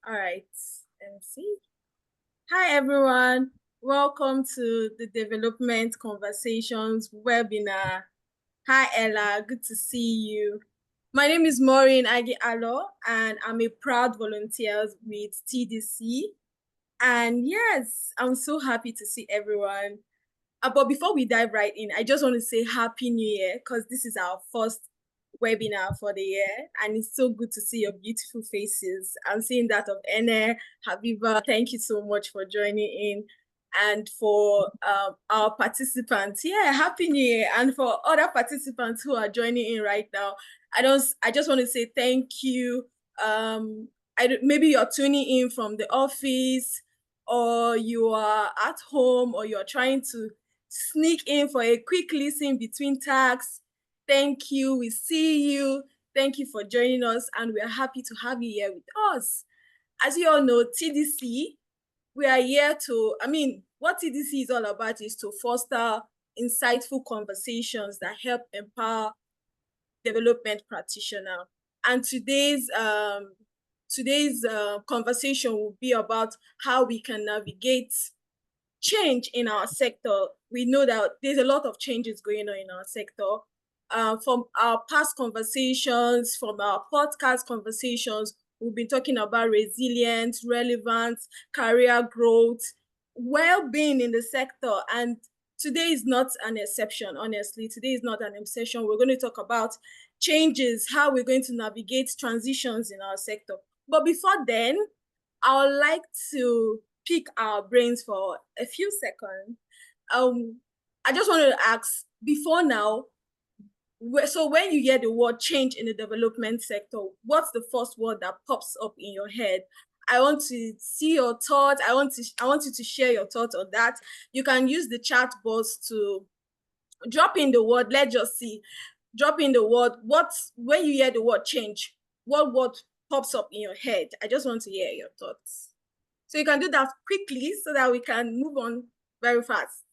All right, and see. Hi, everyone. Welcome to the Development Conversations webinar. Hi, Ella. Good to see you. My name is Maureen Agi-Alo, and I'm a proud volunteer with TDC. And yes, I'm so happy to see everyone. But before we dive right in, I just want to say Happy New Year because this is our first webinar for the year, and it's so good to see your beautiful faces. I'm seeing that of Enene, Habiba. Thank you so much for joining in. And for our participants, yeah, Happy New Year. And for other participants who are joining in right now, I just want to say thank you. Maybe you're tuning in from the office, or you are at home, or you're trying to sneak in for a quick listen between tasks. Thank you. We see you. Thank you for joining us, and we are happy to have you here with us. As you all know, TDC, we are here to, what TDC is all about is to foster insightful conversations that help empower development practitioners. And today's conversation will be about how we can navigate change in our sector. We know that there's a lot of changes going on in our sector. From our past conversations, from our podcast conversations, we've been talking about resilience, relevance, career growth, well-being in the sector. And today is not an exception, honestly. Today is not an exception. We're going to talk about changes, how we're going to navigate transitions in our sector. But before then, I would like to pick our brains for a few seconds. I just wanted to ask, before now, so when you hear the word change in the development sector, what's the first word that pops up in your head? I want to see your thoughts. I want you to share your thoughts on that. You can use the chat box to drop in the word. Let's just see. Drop in the word. When you hear the word change, what word pops up in your head? I just want to hear your thoughts. So you can do that quickly so that we can move on very fast.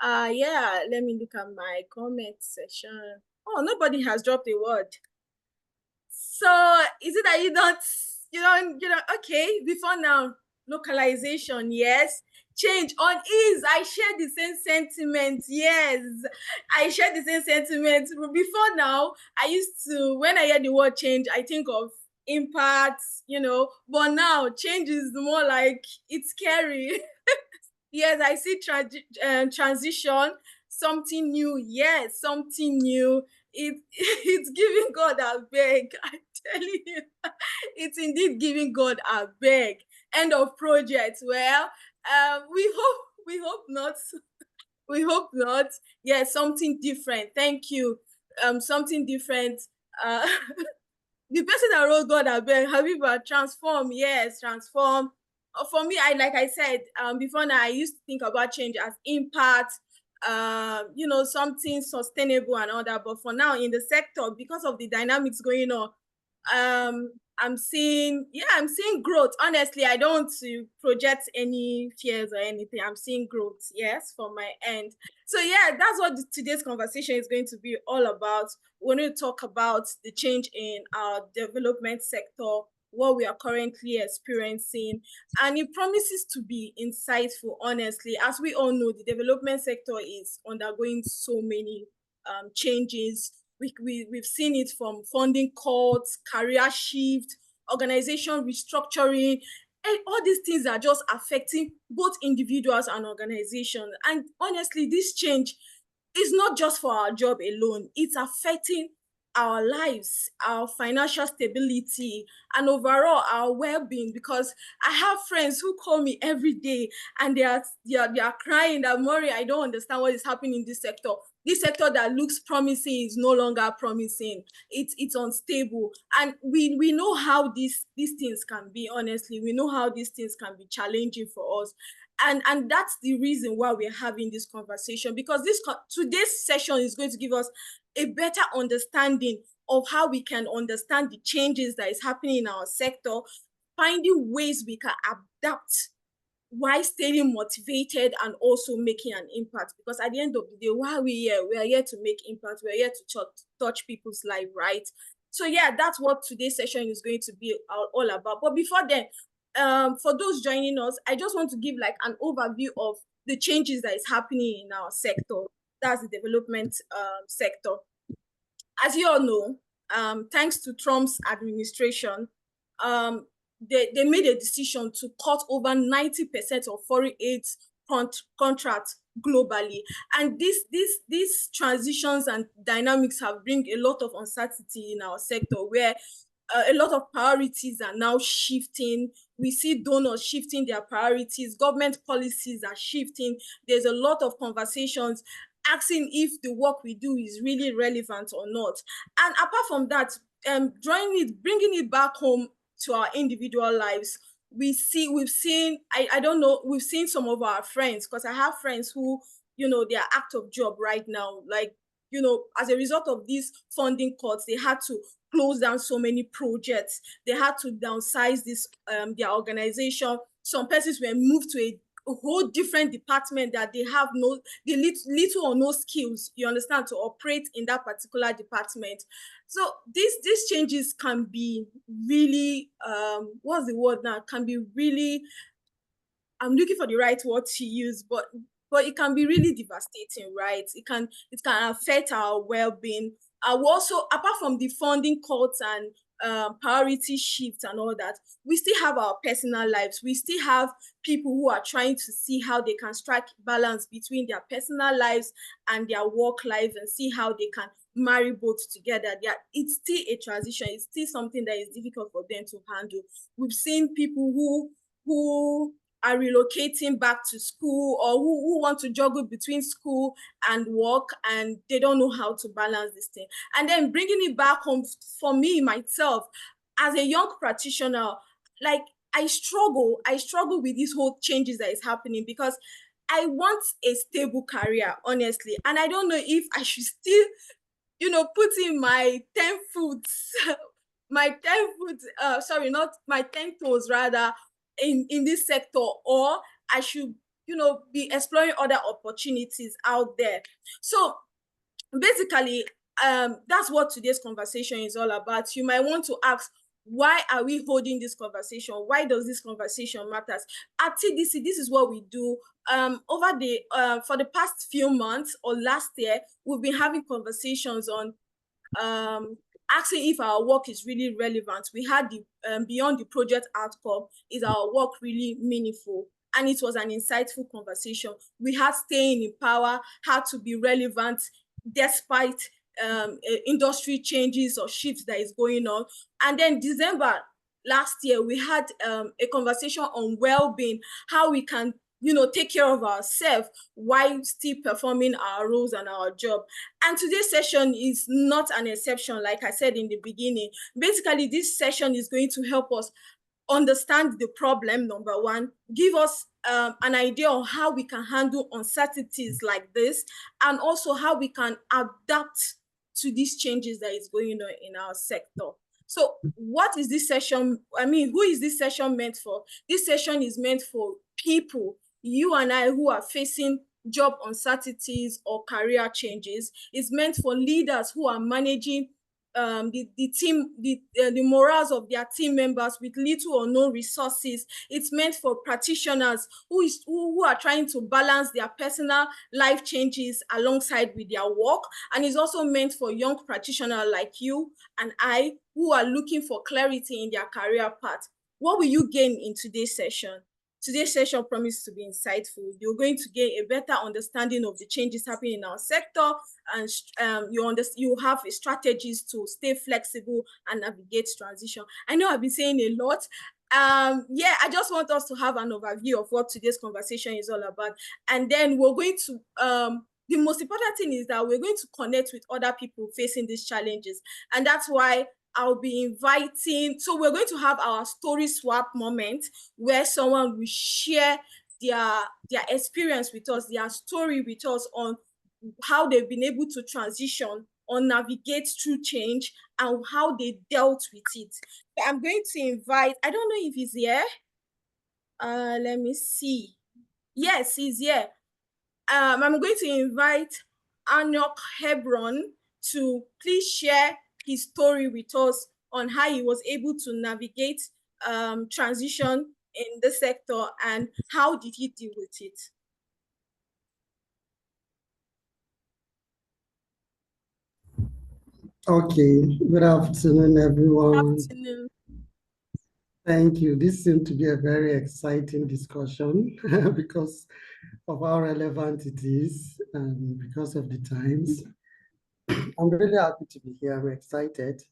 Yeah, let me look at my comment section. Oh, nobody has dropped a word. So is it that okay, before now, localization, yes. Change on ease. I share the same sentiment. Yes, I share the same sentiment. Before now, I used to, when I hear the word change, I think of impact, but now change is more like it's scary. Yes, I see transition, something new. Yes, something new. It's giving God a beg. I'm telling you, it's indeed giving God a beg. End of project. Well, we hope not. We hope not. Yes, something different. Thank you. Something different. Uh, the person that wrote God a beg, Habiba, transform. Yes, transform. For me, like I said before now, I used to think about change as impact, something sustainable and all that. But for now, in the sector, because of the dynamics going on, I'm seeing growth. Honestly, I don't want to project any fears or anything. I'm seeing growth, yes, from my end. So yeah, that's what today's conversation is going to be all about. We're going to talk about the change in our development sector, what we are currently experiencing, and it promises to be insightful, honestly. As we all know, the development sector is undergoing so many changes. We've seen it from funding cuts, career shift, organization restructuring, and all these things are just affecting both individuals and organizations. And honestly, this change is not just for our job alone, it's affecting our lives, our financial stability, and overall our well-being. Because I have friends who call me every day and they are crying that, Maury, I don't understand what is happening in this sector. This sector that looks promising is no longer promising. It's unstable. And we know how these things can be, honestly. We know how these things can be challenging for us. And that's the reason why we're having this conversation, because today's session is going to give us a better understanding of how we can understand the changes that is happening in our sector, finding ways we can adapt while staying motivated and also making an impact. Because at the end of the day, why are we here? We are here to make impact. We're here to touch people's life, right? So yeah, that's what today's session is going to be all about. But before then, for those joining us, I just want to give like an overview of the changes that is happening in our sector. That's the development sector. As you all know, thanks to Trump's administration, they made a decision to cut over 90% of foreign aid contracts globally. And these transitions and dynamics have bring a lot of uncertainty in our sector, where a lot of priorities are now shifting. We see donors shifting their priorities, government policies are shifting. There's a lot of conversations asking if the work we do is really relevant or not. And apart from that, bringing it back home to our individual lives, we've seen some of our friends, because I have friends who, they are out of job right now. Like, as a result of these funding cuts, they had to close down so many projects. They had to downsize their organization. Some persons were moved to a whole different department that they have little or no skills, you understand, to operate in that particular department. So these changes can be really, what's the word now? Can be really, I'm looking for the right word to use, but it can be really devastating, right? It can affect our well-being. We also, apart from the funding cuts and priority shifts and all that, we still have our personal lives. We still have people who are trying to see how they can strike balance between their personal lives and their work life, and see how they can marry both together. It's still a transition. It's still something that is difficult for them to handle. We've seen people who are relocating back to school, or who want to juggle between school and work, and they don't know how to balance this thing. And then bringing it back home, for me, myself, as a young practitioner, like, I struggle with these whole changes that is happening, because I want a stable career, honestly. And I don't know if I should still, put in my 10 foot, my 10 foot, sorry, not my 10 toes rather, in this sector, or I should, be exploring other opportunities out there. So basically, that's what today's conversation is all about. You might want to ask, why are we holding this conversation? Why does this conversation matter? At TDC, this is what we do. For the past few months or last year, we've been having conversations on asking if our work is really relevant. We had the beyond the project outcome, is our work really meaningful? And it was an insightful conversation. We had staying in power, how to be relevant despite industry changes or shifts that is going on. And then December last year, we had a conversation on well-being, how we can take care of ourselves while still performing our roles and our job. And today's session is not an exception. Like I said in the beginning, basically this session is going to help us understand the problem, number one, give us an idea on how we can handle uncertainties like this, and also how we can adapt to these changes that is going on in our sector. So what is this session? I mean, who is this session meant for? This session is meant for people, you and I, who are facing job uncertainties or career changes. It's meant for leaders who are managing the morals of their team members with little or no resources. It's meant for practitioners who are trying to balance their personal life changes alongside with their work. And it's also meant for young practitioners like you and I, who are looking for clarity in their career path. What will you gain in today's session? Today's session promises to be insightful. You're going to gain a better understanding of the changes happening in our sector, and you have strategies to stay flexible and navigate transition. I know I've been saying a lot. Yeah, I just want us to have an overview of what today's conversation is all about. And then we're going to, the most important thing is that we're going to connect with other people facing these challenges. And that's why I'll be inviting, so we're going to have our story swap moment, where someone will share their experience with us, their story with us, on how they've been able to transition or navigate through change, and how they dealt with it. I'm going to invite, I don't know if he's here. Let me see. Yes, he's here. I'm going to invite Enoch Hebron to please share his story with us on how he was able to navigate transition in the sector and how did he deal with it. Okay, good afternoon, everyone. Good afternoon. Thank you. This seemed to be a very exciting discussion because of how relevant it is and because of the times. I'm really happy to be here. I'm excited.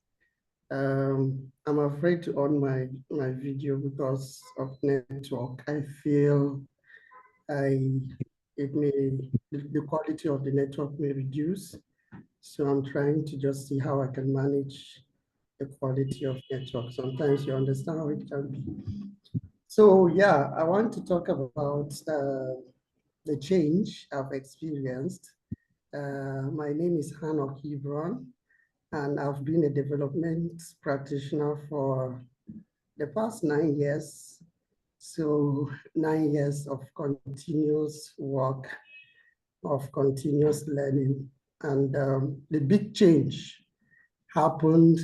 I'm afraid to on my video because of network. I feel the quality of the network may reduce. So I'm trying to just see how I can manage the quality of network. Sometimes you understand how it can be. So yeah, I want to talk about the change I've experienced. My name is Hanok Hebron, and I've been a development practitioner for the past 9 years. So 9 years of continuous work, of continuous learning. And the big change happened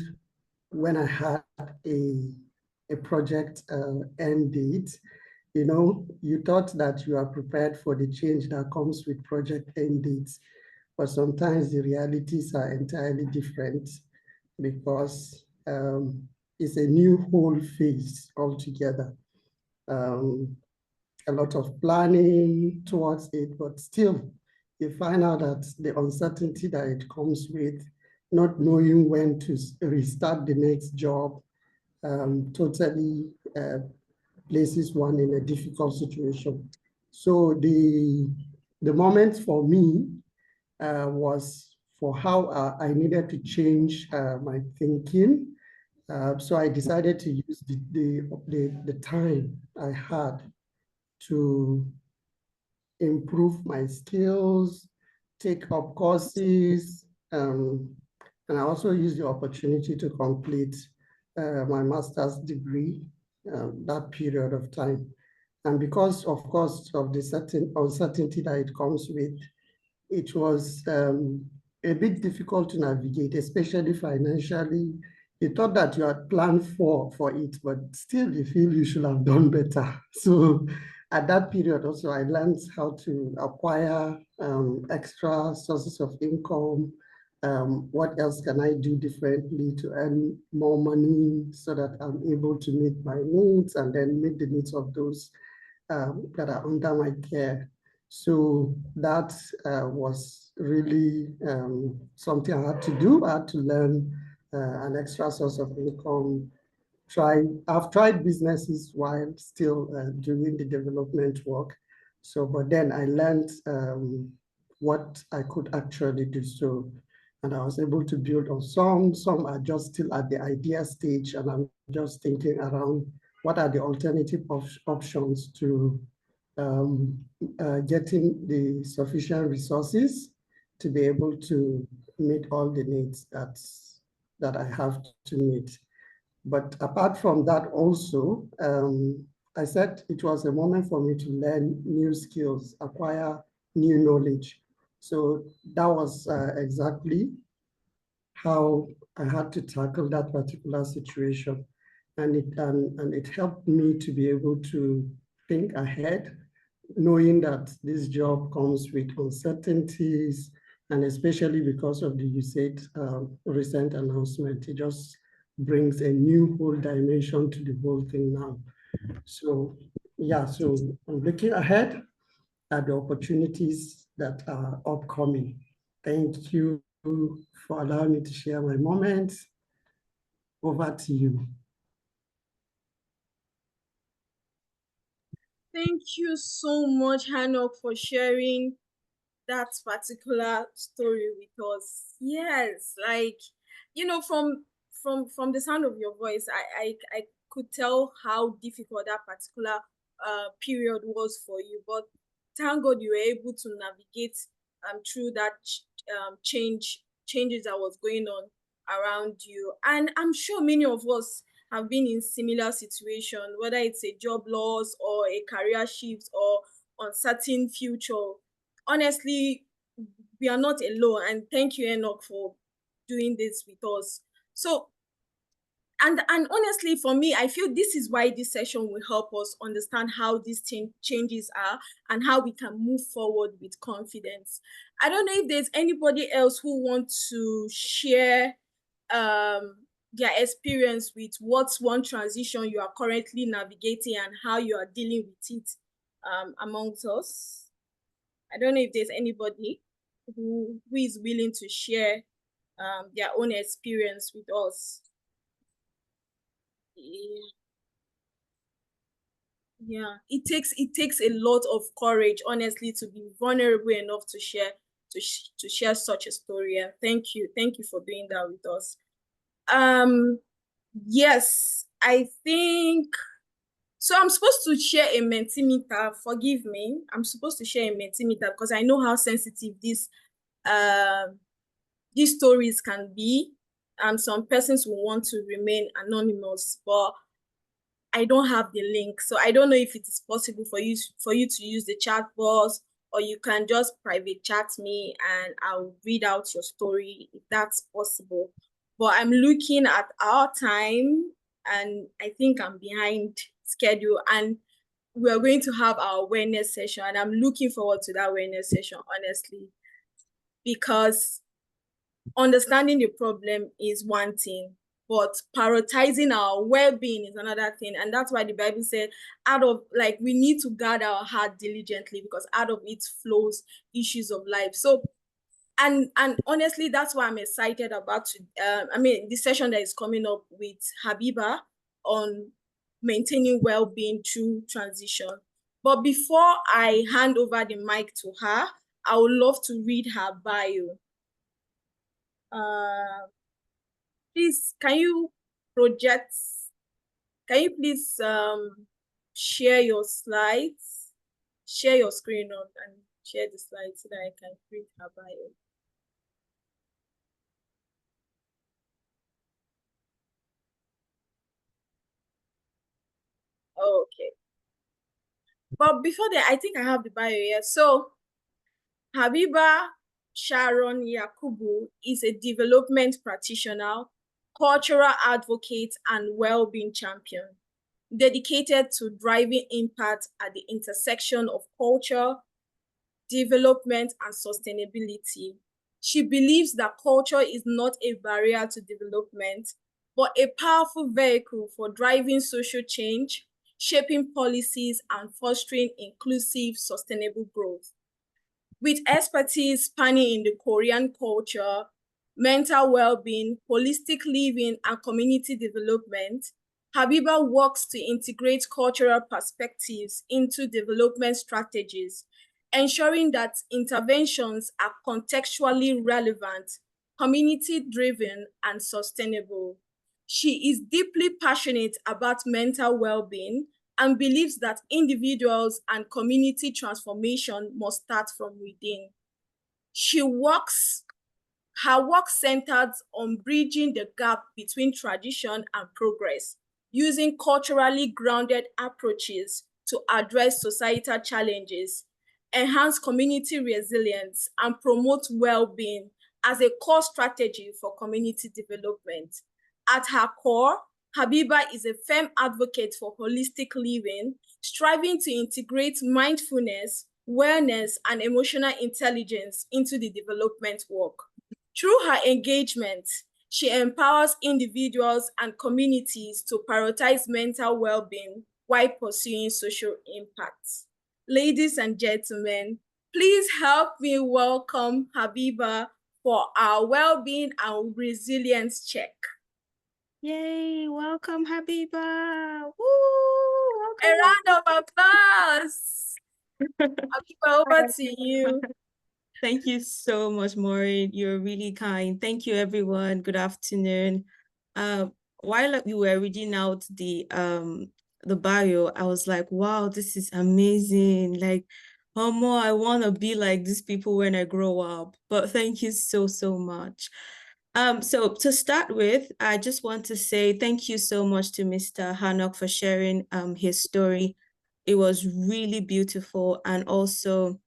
when I had a project end date. You know, you thought that you are prepared for the change that comes with project end dates, but sometimes the realities are entirely different because it's a new whole phase altogether. A lot of planning towards it, but still you find out that the uncertainty that it comes with, not knowing when to restart the next job, totally places one in a difficult situation. So the moment for me was for how I needed to change my thinking. So I decided to use the time I had to improve my skills, take up courses, and I also used the opportunity to complete my master's degree that period of time. And because, of course, of the certain uncertainty that it comes with, it was a bit difficult to navigate, especially financially. You thought that you had planned for it, but still you feel you should have done better. So at that period also, I learned how to acquire extra sources of income. What else can I do differently to earn more money so that I'm able to meet my needs and then meet the needs of those that are under my care. So that was really something I had to do. I had to learn an extra source of income. I've tried businesses while still doing the development work. So, but then I learned what I could actually do. So, and I was able to build on some are just still at the idea stage, and I'm just thinking around what are the alternative options to getting the sufficient resources to be able to meet all the needs that I have to meet. But apart from that also, I said it was a moment for me to learn new skills, acquire new knowledge. So that was exactly how I had to tackle that particular situation. And it helped me to be able to think ahead, knowing that this job comes with uncertainties, and especially because of the USAID recent announcement, it just brings a new whole dimension to the whole thing now. So yeah, so I'm looking ahead at the opportunities that are upcoming. Thank you for allowing me to share my moments. Over to you. Thank you so much, Hanok, for sharing that particular story with us. Yes, like, you know, from the sound of your voice, I could tell how difficult that particular period was for you. But thank God you were able to navigate through that changes that was going on around you. And I'm sure many of us have been in similar situation, whether it's a job loss or a career shift or uncertain future. Honestly, we are not alone. And thank you, Enoch, for doing this with us. So, and honestly, for me, I feel this is why this session will help us understand how these changes are and how we can move forward with confidence. I don't know if there's anybody else who wants to share their experience with what's one transition you are currently navigating and how you are dealing with it amongst us. I don't know if there's anybody who is willing to share their own experience with us. Yeah, it takes a lot of courage, honestly, to be vulnerable enough to share such a story. And thank you for doing that with us. Yes, I think so. I'm supposed to share a Mentimeter. Forgive me. I'm supposed to share a Mentimeter because I know how sensitive these stories can be. Some persons will want to remain anonymous, but I don't have the link. So I don't know if it is possible for you to use the chat box, or you can just private chat me and I'll read out your story if that's possible. But I'm looking at our time and I think I'm behind schedule, and we're going to have our awareness session, and I'm looking forward to that awareness session, honestly, because understanding the problem is one thing, but prioritizing our well-being is another thing. And that's why the Bible said, we need to guard our heart diligently, because out of it flows issues of life. So, and honestly, that's why I'm excited about the session that is coming up with Habiba on maintaining well-being through transition. But before I hand over the mic to her, I would love to read her bio. Please, can you please share your slides, share your screen up and share the slides so that I can read her bio. Okay. But before that, I think I have the bio here. So Habiba Sharon Yakubu is a development practitioner, cultural advocate, and well-being champion, dedicated to driving impact at the intersection of culture, development, and sustainability. She believes that culture is not a barrier to development, but a powerful vehicle for driving social change, shaping policies, and fostering inclusive, sustainable growth. With expertise spanning in the Korean culture, mental well-being, holistic living, and community development, Habiba works to integrate cultural perspectives into development strategies, ensuring that interventions are contextually relevant, community-driven, and sustainable. She is deeply passionate about mental well-being and believes that individuals and community transformation must start from within. Her work centered on bridging the gap between tradition and progress, using culturally grounded approaches to address societal challenges, enhance community resilience, and promote well-being as a core strategy for community development. At her core, Habiba is a firm advocate for holistic living, striving to integrate mindfulness, wellness, and emotional intelligence into the development work. Through her engagement, she empowers individuals and communities to prioritize mental well-being while pursuing social impact. Ladies and gentlemen, please help me welcome Habiba for our well-being and resilience check. Yay, welcome Habiba. Woo, welcome. A round of applause. Habiba, over to you. Thank you so much, Maureen. You're really kind. Thank you, everyone. Good afternoon. While we were reading out the bio, I was like, wow, this is amazing. Like, more, I want to be like these people when I grow up. But thank you so much. So to start with, I just want to say thank you so much to Mr. Hanok for sharing his story. It was really beautiful, and also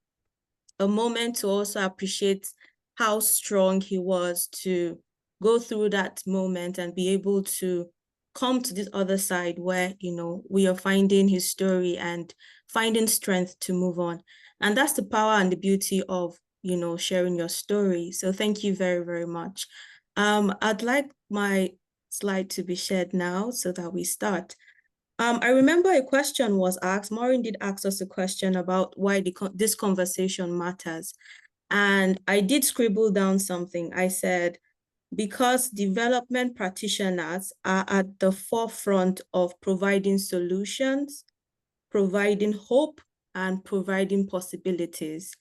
a moment to also appreciate how strong he was to go through that moment and be able to come to this other side where, you know, we are finding his story and finding strength to move on. And that's the power and the beauty of, you know, sharing your story. So thank you very, very much. I'd like my slide to be shared now so that we start. I remember a question was asked. Maureen did ask us a question about why this conversation matters. And I did scribble down something. I said, because development practitioners are at the forefront of providing solutions, providing hope, and providing possibilities.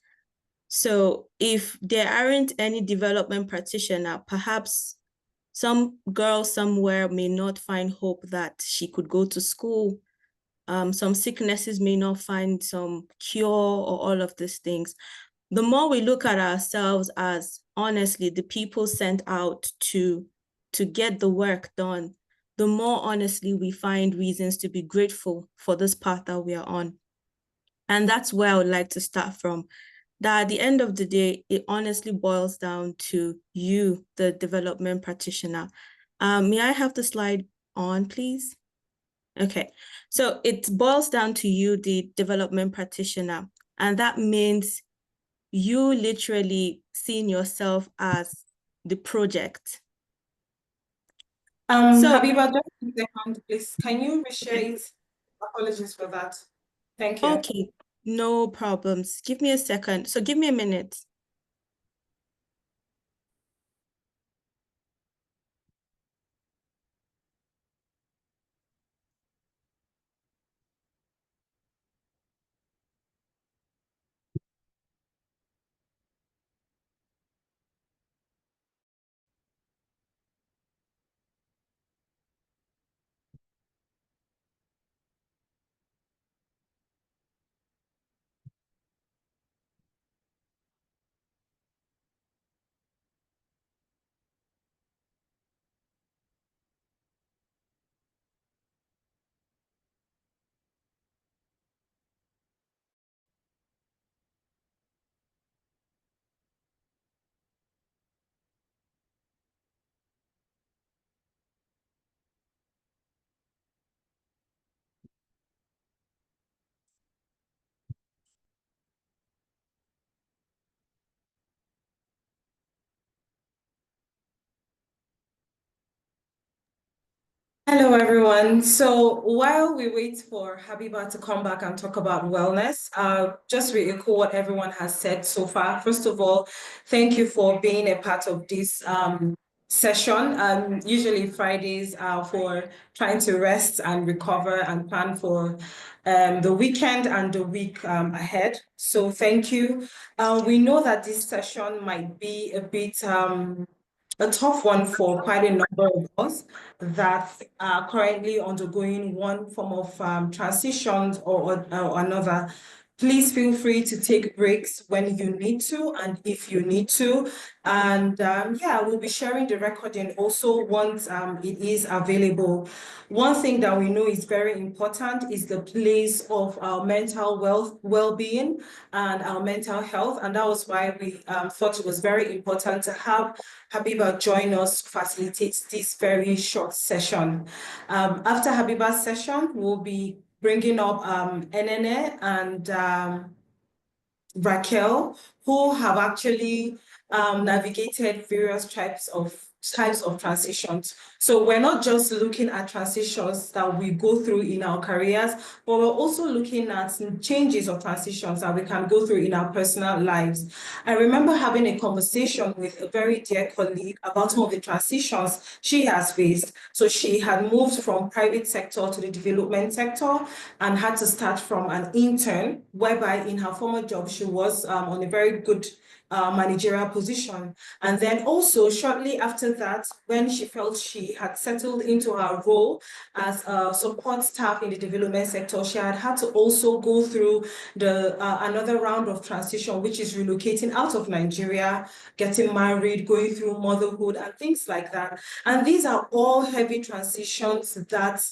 So if there aren't any development practitioner, perhaps some girl somewhere may not find hope that she could go to school. Some sicknesses may not find some cure or all of these things. The more we look at ourselves as, honestly, the people sent out to get the work done, the more honestly we find reasons to be grateful for this path that we are on. And that's where I would like to start from. That at the end of the day, it honestly boils down to you, the development practitioner. May I have the slide on, please? Okay, so it boils down to you, the development practitioner. And that means you literally seeing yourself as the project. Habiba, just a second, please. Can you reshare it? Apologies for that. Thank you. Okay, no problems. Give me a second. So give me a minute. Hello, everyone. So while we wait for Habiba to come back and talk about wellness, just re-echo what everyone has said so far. First of all, thank you for being a part of this session. Usually Fridays are for trying to rest and recover and plan for the weekend and the week ahead. So thank you. We know that this session might be a bit a tough one for quite a number of us that are currently undergoing one form of transitions or another. Please feel free to take breaks when you need to and if you need to. And yeah, we'll be sharing the recording also once it is available. One thing that we know is very important is the place of our mental well-being and our mental health. And that was why we thought it was very important to have Habiba join us to facilitate this very short session. After Habiba's session, we'll be bringing up Enene and Raquel, who have actually navigated various types of transitions. So we're not just looking at transitions that we go through in our careers, but we're also looking at some changes or transitions that we can go through in our personal lives. I remember having a conversation with a very dear colleague about some of the transitions she has faced. So she had moved from private sector to the development sector and had to start from an intern, whereby in her former job, she was on a very good managerial position. And then also shortly after that, when she felt she had settled into her role as a support staff in the development sector, she had to also go through the another round of transition, which is relocating out of Nigeria, getting married, going through motherhood and things like that. And these are all heavy transitions that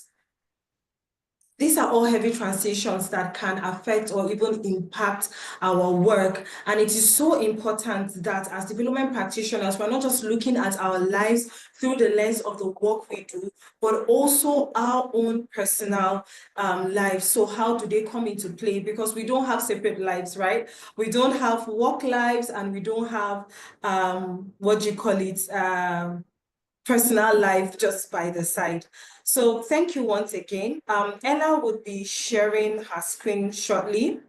These are all heavy transitions that can affect or even impact our work. And it is so important that as development practitioners, we're not just looking at our lives through the lens of the work we do, but also our own personal lives. So how do they come into play? Because we don't have separate lives, right? We don't have work lives, and we don't have, personal life just by the side. So thank you once again. Ella would be sharing her screen shortly.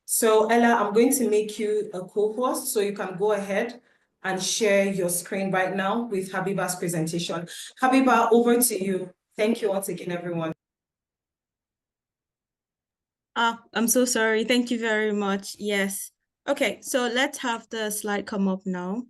So Ella, I'm going to make you a co-host, so you can go ahead and share your screen right now with Habiba's presentation. Habiba, over to you. Thank you once again, everyone. I'm so sorry. Thank you very much. Yes. Okay, so let's have the slide come up now.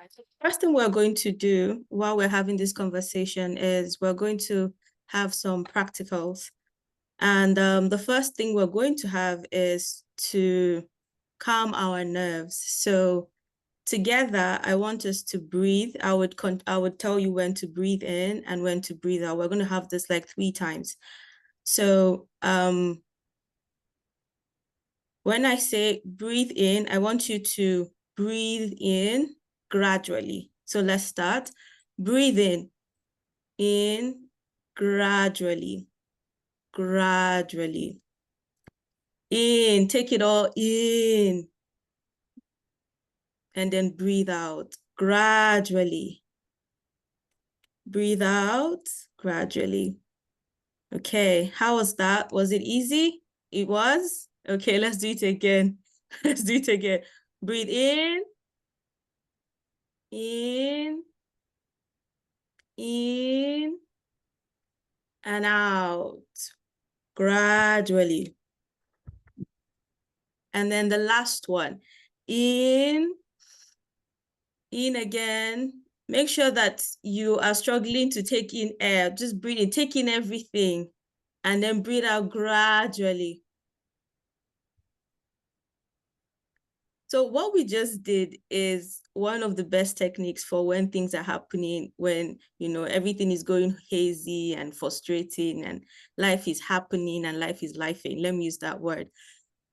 So the first thing we're going to do while we're having this conversation is we're going to have some practicals. And the first thing we're going to have is to calm our nerves. So together, I want us to breathe. I would tell you when to breathe in and when to breathe out. We're going to have this like 3 times. So when I say breathe in, I want you to breathe in gradually. So let's start. Breathe in gradually, gradually. In, take it all in. And then breathe out gradually. Breathe out gradually. Okay, how was that? Was it easy? It was? Okay, let's do it again. Let's do it again. Breathe in, and out, gradually. And then the last one, in again. Make sure that you are struggling to take in air. Just breathe in, take in everything, and then breathe out gradually. So what we just did is one of the best techniques for when things are happening, when, you know, everything is going hazy and frustrating and life is happening and life is lifing. Let me use that word.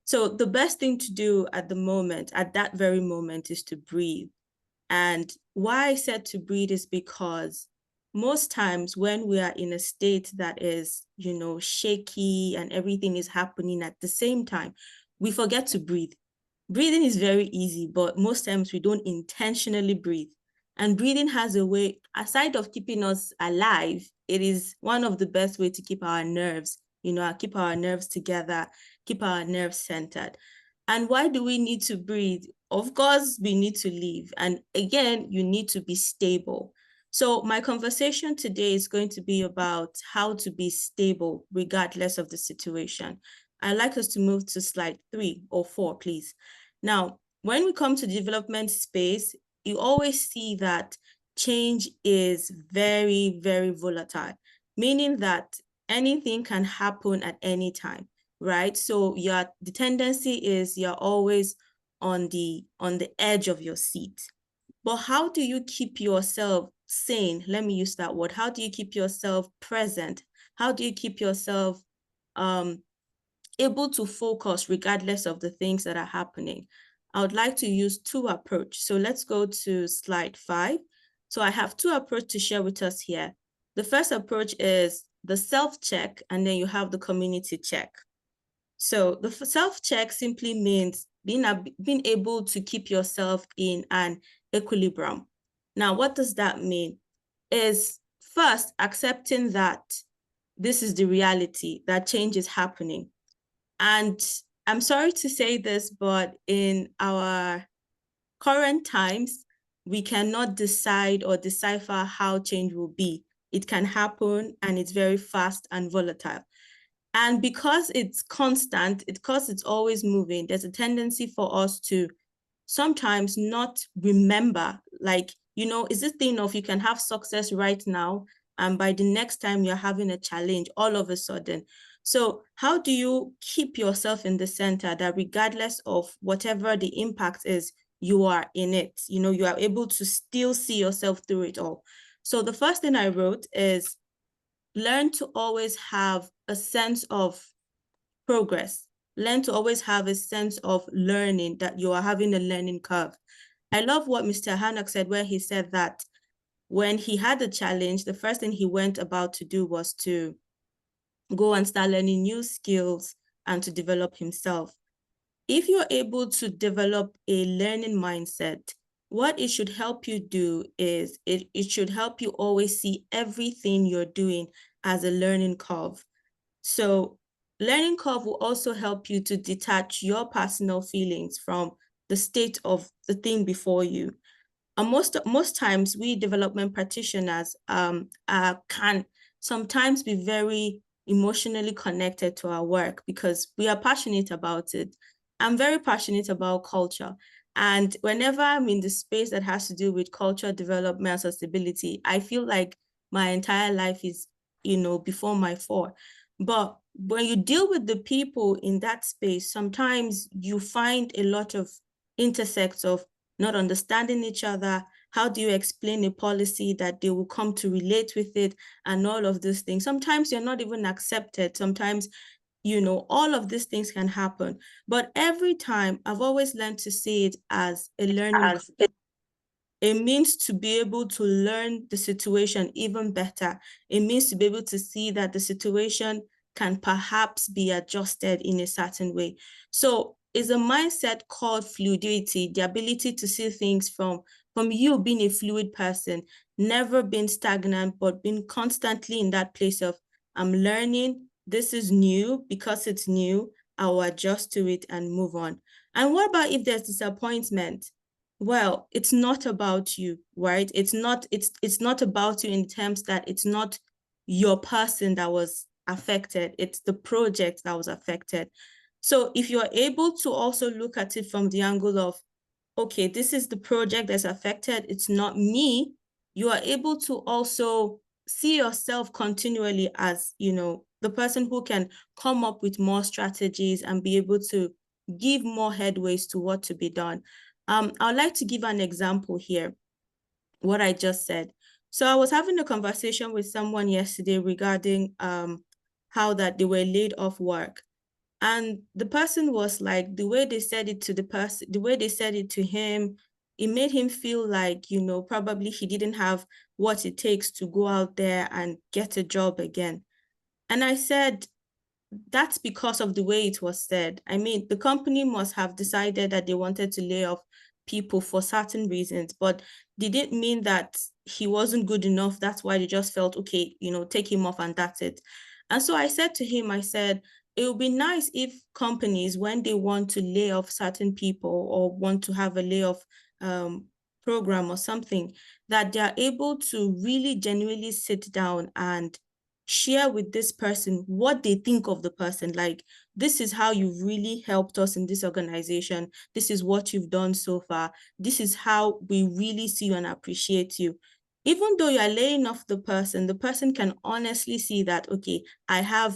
So the best thing to do at the moment, at that very moment, is to breathe. And why I said to breathe is because most times when we are in a state that is, you know, shaky and everything is happening at the same time, we forget to breathe. Breathing is very easy, but most times we don't intentionally breathe. And breathing has a way, aside of keeping us alive, it is one of the best ways to keep our nerves, you know, keep our nerves together, keep our nerves centered. And why do we need to breathe? Of course, we need to live. And again, you need to be stable. So my conversation today is going to be about how to be stable regardless of the situation. I'd like us to move to slide 3 or 4, please. Now, when we come to development space, you always see that change is very, very volatile, meaning that anything can happen at any time, right? So the tendency is you're always on the edge of your seat. But how do you keep yourself sane? Let me use that word. How do you keep yourself present? How do you keep yourself able to focus regardless of the things that are happening? I would like to use 2 approaches. So let's go to slide 5. So I have 2 approaches to share with us here. The first approach is the self-check, and then you have the community check. So the self-check simply means being able to keep yourself in an equilibrium. Now, what does that mean? Is first accepting that this is the reality, that change is happening. And I'm sorry to say this, but in our current times, we cannot decide or decipher how change will be. It can happen, and it's very fast and volatile. And because it's constant, because it's always moving, there's a tendency for us to sometimes not remember, like, you know, is this thing of you can have success right now, and by the next time you're having a challenge all of a sudden. So how do you keep yourself in the center that regardless of whatever the impact is, you are in it, you know, you are able to still see yourself through it all? So the first thing I wrote is learn to always have a sense of progress. Learn to always have a sense of learning, that you are having a learning curve. I love what Mr. Hanak said, where he said that when he had a challenge, the first thing he went about to do was to go and start learning new skills and to develop himself. If you're able to develop a learning mindset, what it should help you do is it should help you always see everything you're doing as a learning curve. So learning curve will also help you to detach your personal feelings from the state of the thing before you. And most times, we development practitioners can sometimes be very emotionally connected to our work because we are passionate about it. I'm very passionate about culture. And whenever I'm in the space that has to do with culture development and sustainability, I feel like my entire life is, you know, before my fall. But when you deal with the people in that space, sometimes you find a lot of intersects of not understanding each other. How do you explain a policy that they will come to relate with it, and all of these things? Sometimes you're not even accepted. Sometimes, you know, all of these things can happen. But every time, I've always learned to see it as a learning. It means to be able to learn the situation even better. It means to be able to see that the situation can perhaps be adjusted in a certain way. So it's a mindset called fluidity, the ability to see things from you being a fluid person, never being stagnant, but being constantly in that place of, I'm learning, this is new, because it's new, I'll adjust to it and move on. And what about if there's disappointment? Well, it's not about you, right? It's not about you in terms that it's not your person that was affected, it's the project that was affected. So if you're able to also look at it from the angle of, okay, this is the project that's affected, it's not me, you are able to also see yourself continually as, you know, the person who can come up with more strategies and be able to give more headways to what to be done. I'd like to give an example here, what I just said. So I was having a conversation with someone yesterday regarding how that they were laid off work. And the person was like, the way they said it to the person, the way they said it to him, it made him feel like, you know, probably he didn't have what it takes to go out there and get a job again. And I said, that's because of the way it was said. I mean, the company must have decided that they wanted to lay off people for certain reasons, but they didn't mean that he wasn't good enough. That's why they just felt, okay, you know, take him off and that's it. And so I said to him, I said, it would be nice if companies, when they want to lay off certain people or want to have a layoff program or something, that they're able to really genuinely sit down and share with this person what they think of the person. Like, this is how you've really helped us in this organization. This is what you've done so far. This is how we really see you and appreciate you. Even though you're laying off the person can honestly see that, okay, I'm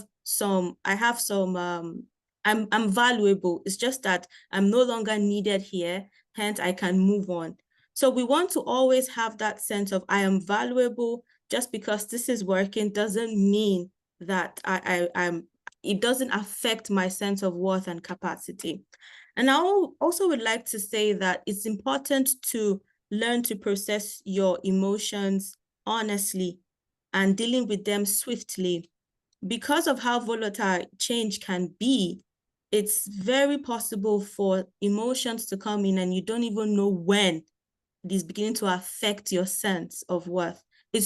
valuable. It's just that I'm no longer needed here, hence I can move on. So we want to always have that sense of, I am valuable. Just because this is working doesn't mean that I'm it doesn't affect my sense of worth and capacity. And I also would like to say that it's important to learn to process your emotions honestly and dealing with them swiftly. Because of how volatile change can be, it's very possible for emotions to come in and you don't even know when it is beginning to affect your sense of worth. It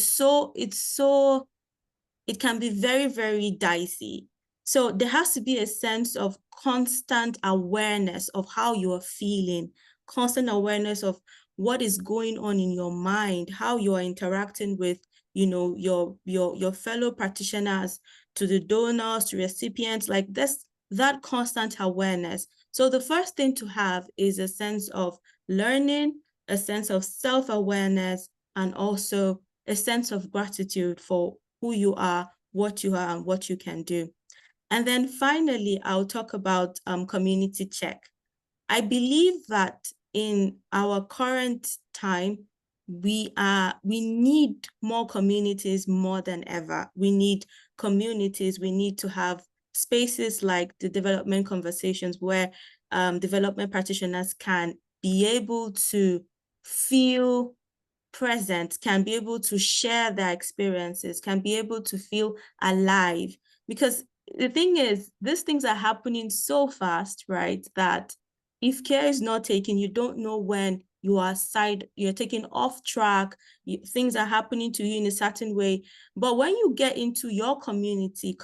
can be very, very dicey. So there has to be a sense of constant awareness of how you are feeling constant awareness of what is going on in your mind, how you are interacting with, you know, your fellow practitioners, to the donors, to recipients, like this, that constant awareness. So the first thing to have is a sense of learning, a sense of self-awareness, and also a sense of gratitude for who you are, and what you can do. And then finally, I'll talk about community check. I believe that in our current time, we need more communities more than ever. We need communities. We need to have spaces like the development conversations where development practitioners can be able to feel present, can be able to share their experiences, can be able to feel alive. Because the thing is, these things are happening so fast, right, that if care is not taken, you don't know when you're taken off track, things are happening to you in a certain way. But when you get into your community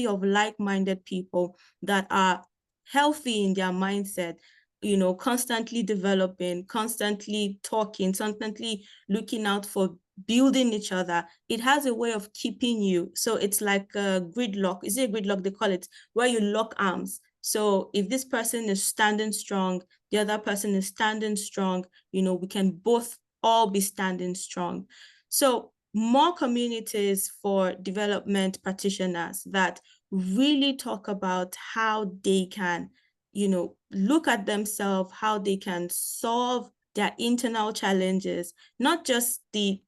of like-minded people that are healthy in their mindset, you know, constantly developing, constantly talking, constantly looking out for building each other, it has a way of keeping you. So it's like a gridlock. Is it a gridlock they call it, where you lock arms? So if this person is standing strong, the other person is standing strong, you know, we can both all be standing strong. So more communities for development practitioners that really talk about how they can, you know, look at themselves, how they can solve their internal challenges, not just the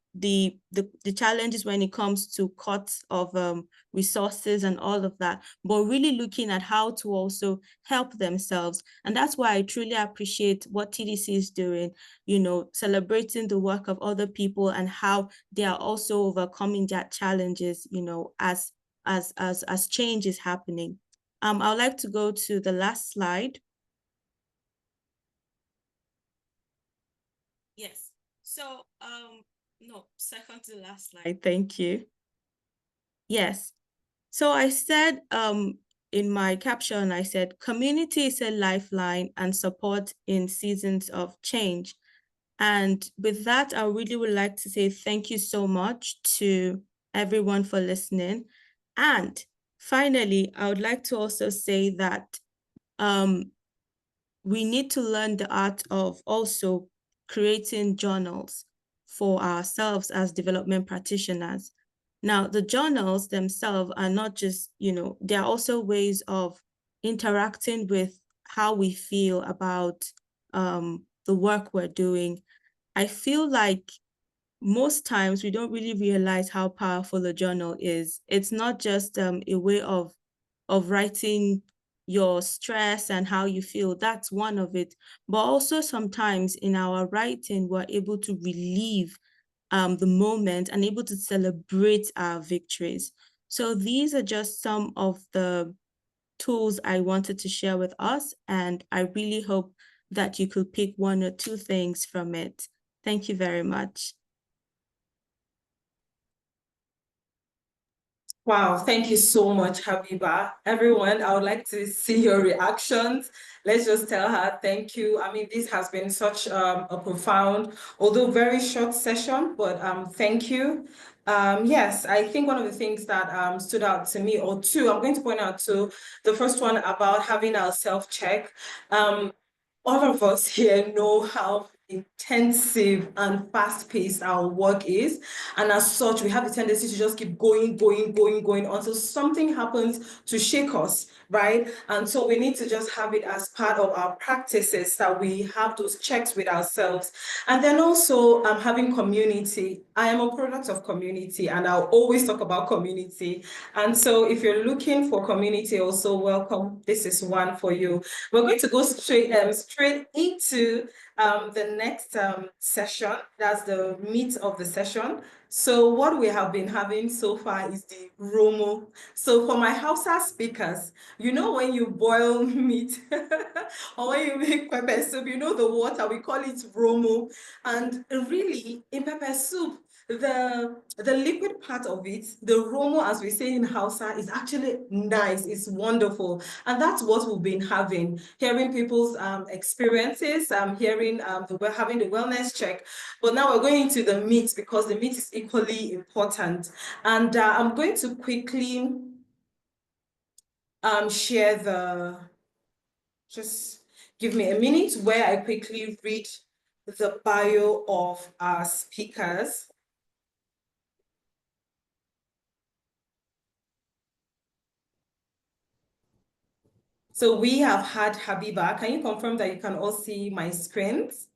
challenges when it comes to cuts of resources and all of that, but really looking at how to also help themselves. And that's why I truly appreciate what TDC is doing, you know, celebrating the work of other people and how they are also overcoming their challenges, you know, as change is happening. I would like to go to the last slide. Yes. So, no, second to the last slide. Thank you. Yes. So I said, in my caption, I said, community is a lifeline and support in seasons of change. And with that, I really would like to say thank you so much to everyone for listening. And finally, I would like to also say that we need to learn the art of also creating journals for ourselves as development practitioners. Now, the journals themselves are not just, you know, they're also ways of interacting with how we feel about the work we're doing. I feel like most times we don't really realize how powerful a journal is. It's not just a way of writing your stress and how you feel. That's one of it. But also sometimes in our writing, we're able to relieve the moment and able to celebrate our victories. So these are just some of the tools I wanted to share with us, and I really hope that you could pick one or two things from it. Thank you very much. Wow, thank you so much, Habiba. Everyone, I would like to see your reactions. Let's just tell her thank you. I mean, this has been such a profound, although very short session, but thank you. Yes, I think one of the things that stood out to me, or two, I'm going to point out two. The first one about having our self-check. All of us here know how intensive and fast-paced our work is, and as such we have the tendency to just keep going until something happens to shake us, right? And so we need to just have it as part of our practices, that we have those checks with ourselves. And then also having community. I am a product of community, and I'll always talk about community. And so if you're looking for community also, welcome, this is one for you. We're going to go straight into the next session. That's the meat of the session. So what we have been having so far is the romo. So for my Hausa speakers, you know when you boil meat or when you make pepper soup, you know the water, we call it romo. And really, in pepper soup, the liquid part of it, the romo, as we say in Hausa, is actually nice. It's wonderful. And that's what we've been having, hearing people's experiences, having the wellness check. But now we're going into the meat, because the meat is equally important. And I'm going to quickly share just give me a minute where I quickly read the bio of our speakers. So we have had Habiba. Can you confirm that you can all see my screens?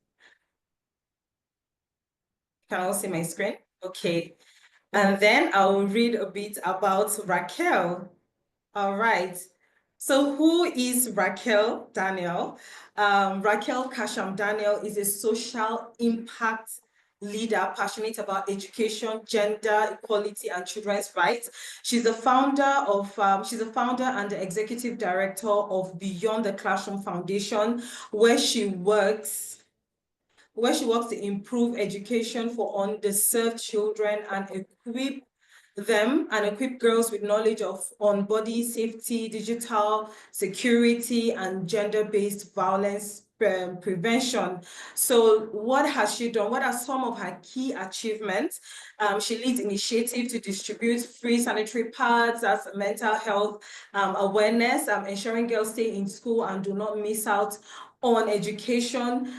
Can all see my screen? Okay. And then I will read a bit about Raquel. All right. So who is Raquel Daniel? Raquel Kasham Daniel is a social impact leader passionate about education, gender equality, and children's rights. She's the founder and the executive director of Beyond the Classroom Foundation, where she works to improve education for underserved children and equip girls with knowledge on body safety, digital security, and gender-based violence prevention. So what has she done? What are some of her key achievements? She leads initiative to distribute free sanitary pads as mental health awareness, ensuring girls stay in school and do not miss out on education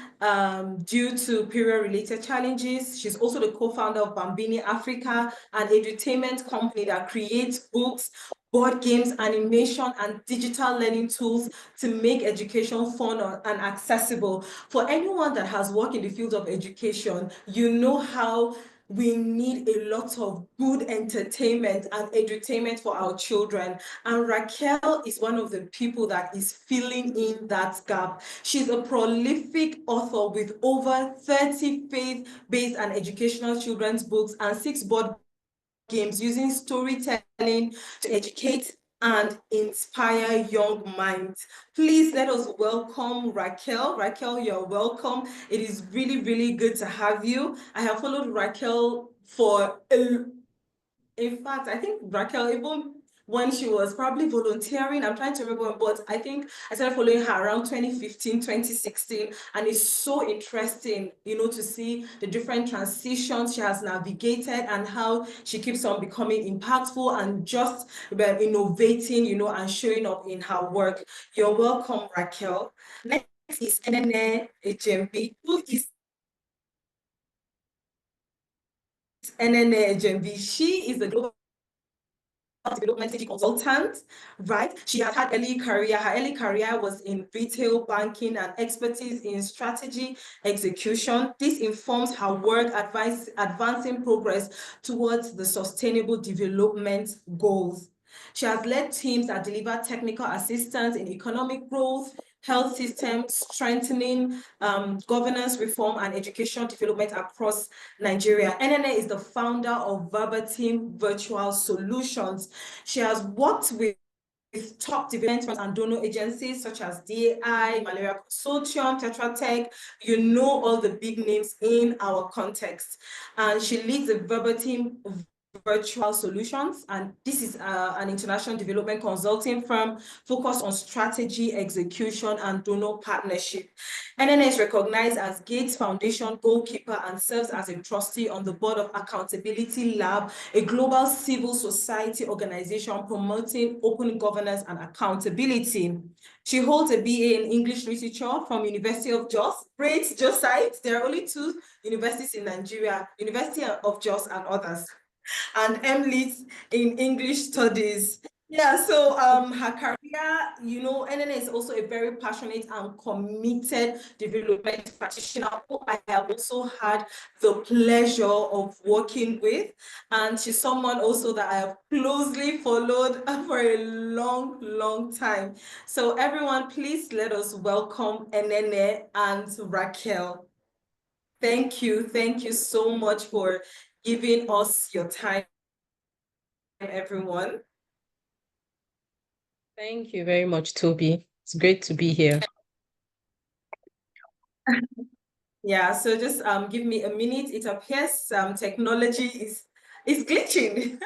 due to period-related challenges. She's also the co-founder of Bambini Africa, an edutainment company that creates books, board games, animation, and digital learning tools to make education fun and accessible. For anyone that has worked in the field of education, you know how we need a lot of good entertainment and edutainment for our children. And Raquel is one of the people that is filling in that gap. She's a prolific author with over 30 faith-based and educational children's books and 6 board games, using storytelling to educate and inspire young minds. Please let us welcome Raquel. Raquel, you're welcome. It is really, really good to have you. I have followed Raquel in fact, I think Raquel, even when she was probably volunteering, I'm trying to remember, but I think I started following her around 2015, 2016, and it's so interesting, to see the different transitions she has navigated and how she keeps on becoming impactful and just innovating, and showing up in her work. You're welcome, Raquel. Next is Enene Ejembi, who is Enene Ejembi. She is the global development consultant, right? She has had early career. Her early career was in retail banking and expertise in strategy execution. This informs her work advancing progress towards the sustainable development goals. She has led teams that deliver technical assistance in economic growth, health system strengthening, governance reform, and education development across Nigeria. Enene is the founder of Verbatim Virtual Solutions. She has worked with top development and donor agencies such as DAI, Malaria Consortium, Tetra Tech, all the big names in our context. And she leads the Verbatim Virtual Solutions, and this is an international development consulting firm focused on strategy, execution, and donor partnership. Enene is recognized as Gates Foundation goalkeeper and serves as a trustee on the board of Accountability Lab, a global civil society organization promoting open governance and accountability. She holds a BA in English Literature from University of Jos. Great, Jos site. There are only 2 universities in Nigeria, University of Jos and others. And MLIT in English Studies. Yeah, so her career, Enene is also a very passionate and committed development practitioner who I have also had the pleasure of working with. And she's someone also that I have closely followed for a long, long time. So everyone, please let us welcome Enene and Raquel. Thank you so much for giving us your time, everyone. Thank you very much, Toby. It's great to be here. Yeah, so just give me a minute. It appears technology is glitching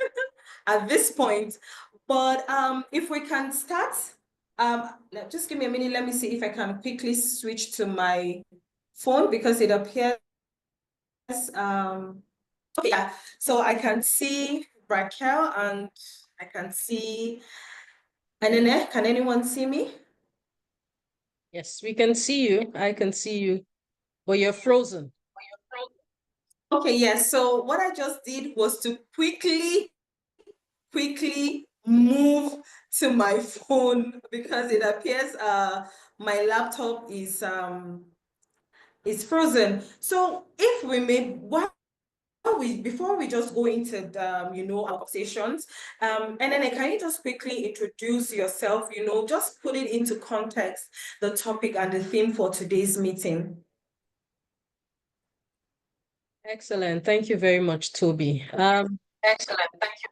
at this point. But if we can start, just give me a minute. Let me see if I can quickly switch to my phone because it appears okay, yeah. So I can see Raquel and I can see Enene. Can anyone see me? Yes, we can see you. I can see you, but you're frozen. Okay, yes. So what I just did was to quickly move to my phone because it appears my laptop is frozen. So if we may, before we just go into the, our conversations, and then can you just quickly introduce yourself, just put it into context, the topic and the theme for today's meeting. Excellent. Thank you very much, Toby. Excellent. Thank you.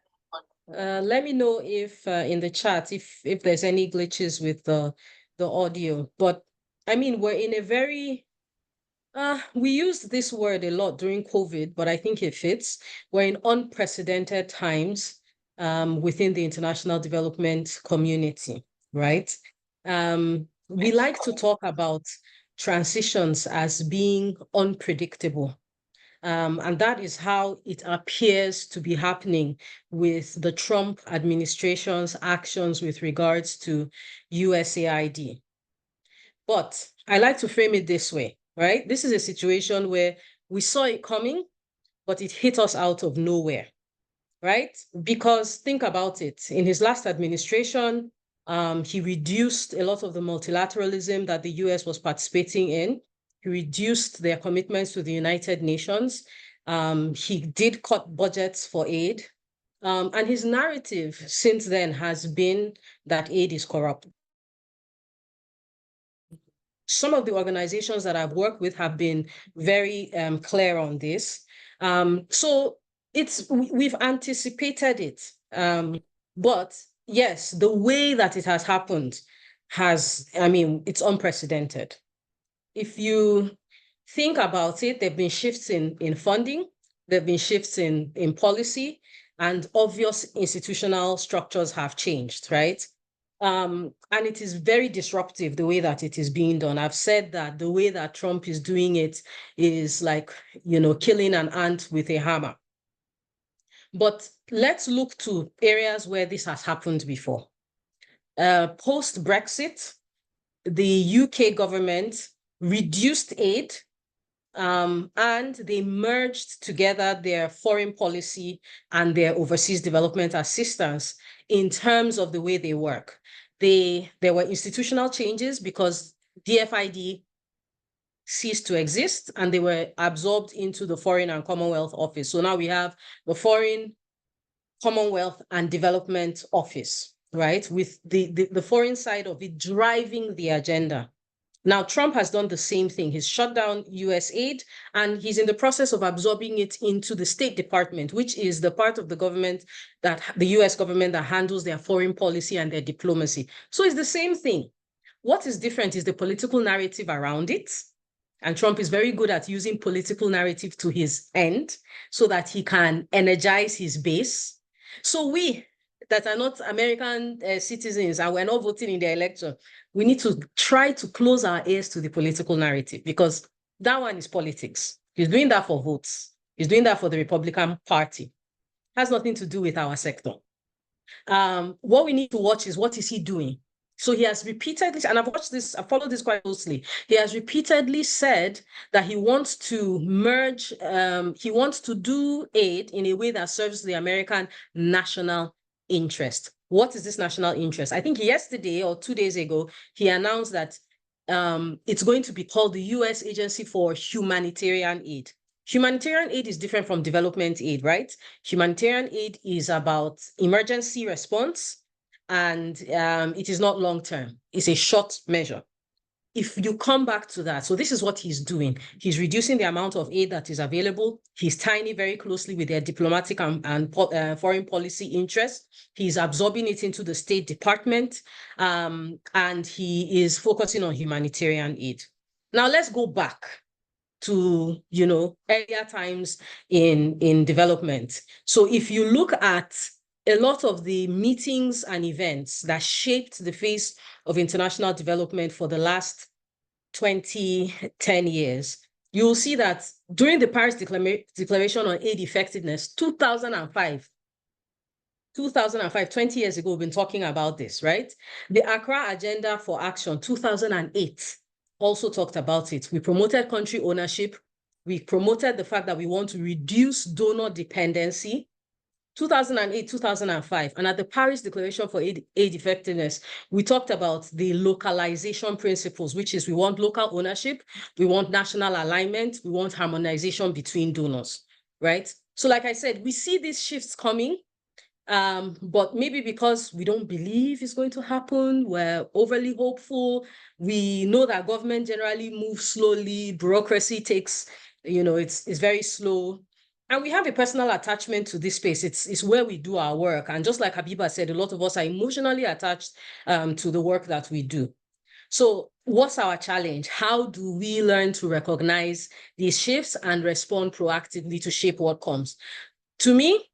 Let me know if in the chat if there's any glitches with the audio. But I mean, we're in a very we used this word a lot during COVID, but I think it fits. We're in unprecedented times within the international development community, right? We like to talk about transitions as being unpredictable. And that is how it appears to be happening with the Trump administration's actions with regards to USAID. But I like to frame it this way, right? This is a situation where we saw it coming, but it hit us out of nowhere, right? Because think about it. In his last administration, he reduced a lot of the multilateralism that the US was participating in. He reduced their commitments to the United Nations. He did cut budgets for aid. And his narrative since then has been that aid is corrupt. Some of the organizations that I've worked with have been very clear on this. So we've anticipated it. But yes, the way that it has happened it's unprecedented. If you think about it, there have been shifts in funding, there have been shifts in policy, and obvious institutional structures have changed, right? And it is very disruptive the way that it is being done. I've said that the way that Trump is doing it is like, killing an ant with a hammer. But let's look to areas where this has happened before. Post-Brexit, the UK government reduced aid and they merged together their foreign policy and their overseas development assistance in terms of the way they work. There were institutional changes because DFID ceased to exist and they were absorbed into the Foreign and Commonwealth Office. So now we have the Foreign, Commonwealth and Development Office, right? With the foreign side of it driving the agenda. Now, Trump has done the same thing. He's shut down US aid and he's in the process of absorbing it into the State Department, which is the part of the government that the US government that handles their foreign policy and their diplomacy. So it's the same thing. What is different is the political narrative around it. And Trump is very good at using political narrative to his end so that he can energize his base. So we that are not American citizens and we're not voting in the election, we need to try to close our ears to the political narrative because that one is politics. He's doing that for votes. He's doing that for the Republican Party. It has nothing to do with our sector. What we need to watch is what is he doing? So he has repeatedly, and I've followed this quite closely. He has repeatedly said that he wants to merge, he wants to do aid in a way that serves the American national interest. What is this national interest? I think yesterday or 2 days ago, he announced that it's going to be called the U.S. Agency for Humanitarian Aid. Humanitarian aid is different from development aid, right? Humanitarian aid is about emergency response and it is not long-term. It's a short measure. If you come back to that, so this is what he's doing. He's reducing the amount of aid that is available. He's tying it very closely with their diplomatic and foreign policy interests. He's absorbing it into the State Department, and he is focusing on humanitarian aid. Now let's go back. to, you know, earlier times in development. So if you look at a lot of the meetings and events that shaped the face of international development for the last 10 years, you'll see that during the Paris Declaration on Aid Effectiveness, 2005, 20 years ago, we've been talking about this, right? The Accra Agenda for Action, 2008, also talked about it. We promoted country ownership. We promoted the fact that we want to reduce donor dependency. 2008, 2005, and at the Paris Declaration for Aid Effectiveness, we talked about the localization principles, which is we want local ownership, we want national alignment, we want harmonization between donors, right? So like I said, we see these shifts coming, but maybe because we don't believe it's going to happen, we're overly hopeful. We know that government generally moves slowly, bureaucracy takes, you know, it's very slow. And we have a personal attachment to this space. It's where we do our work. And just like Habiba said, a lot of us are emotionally attached to the work that we do. So what's our challenge? How do we learn to recognize these shifts and respond proactively to shape what comes? To me,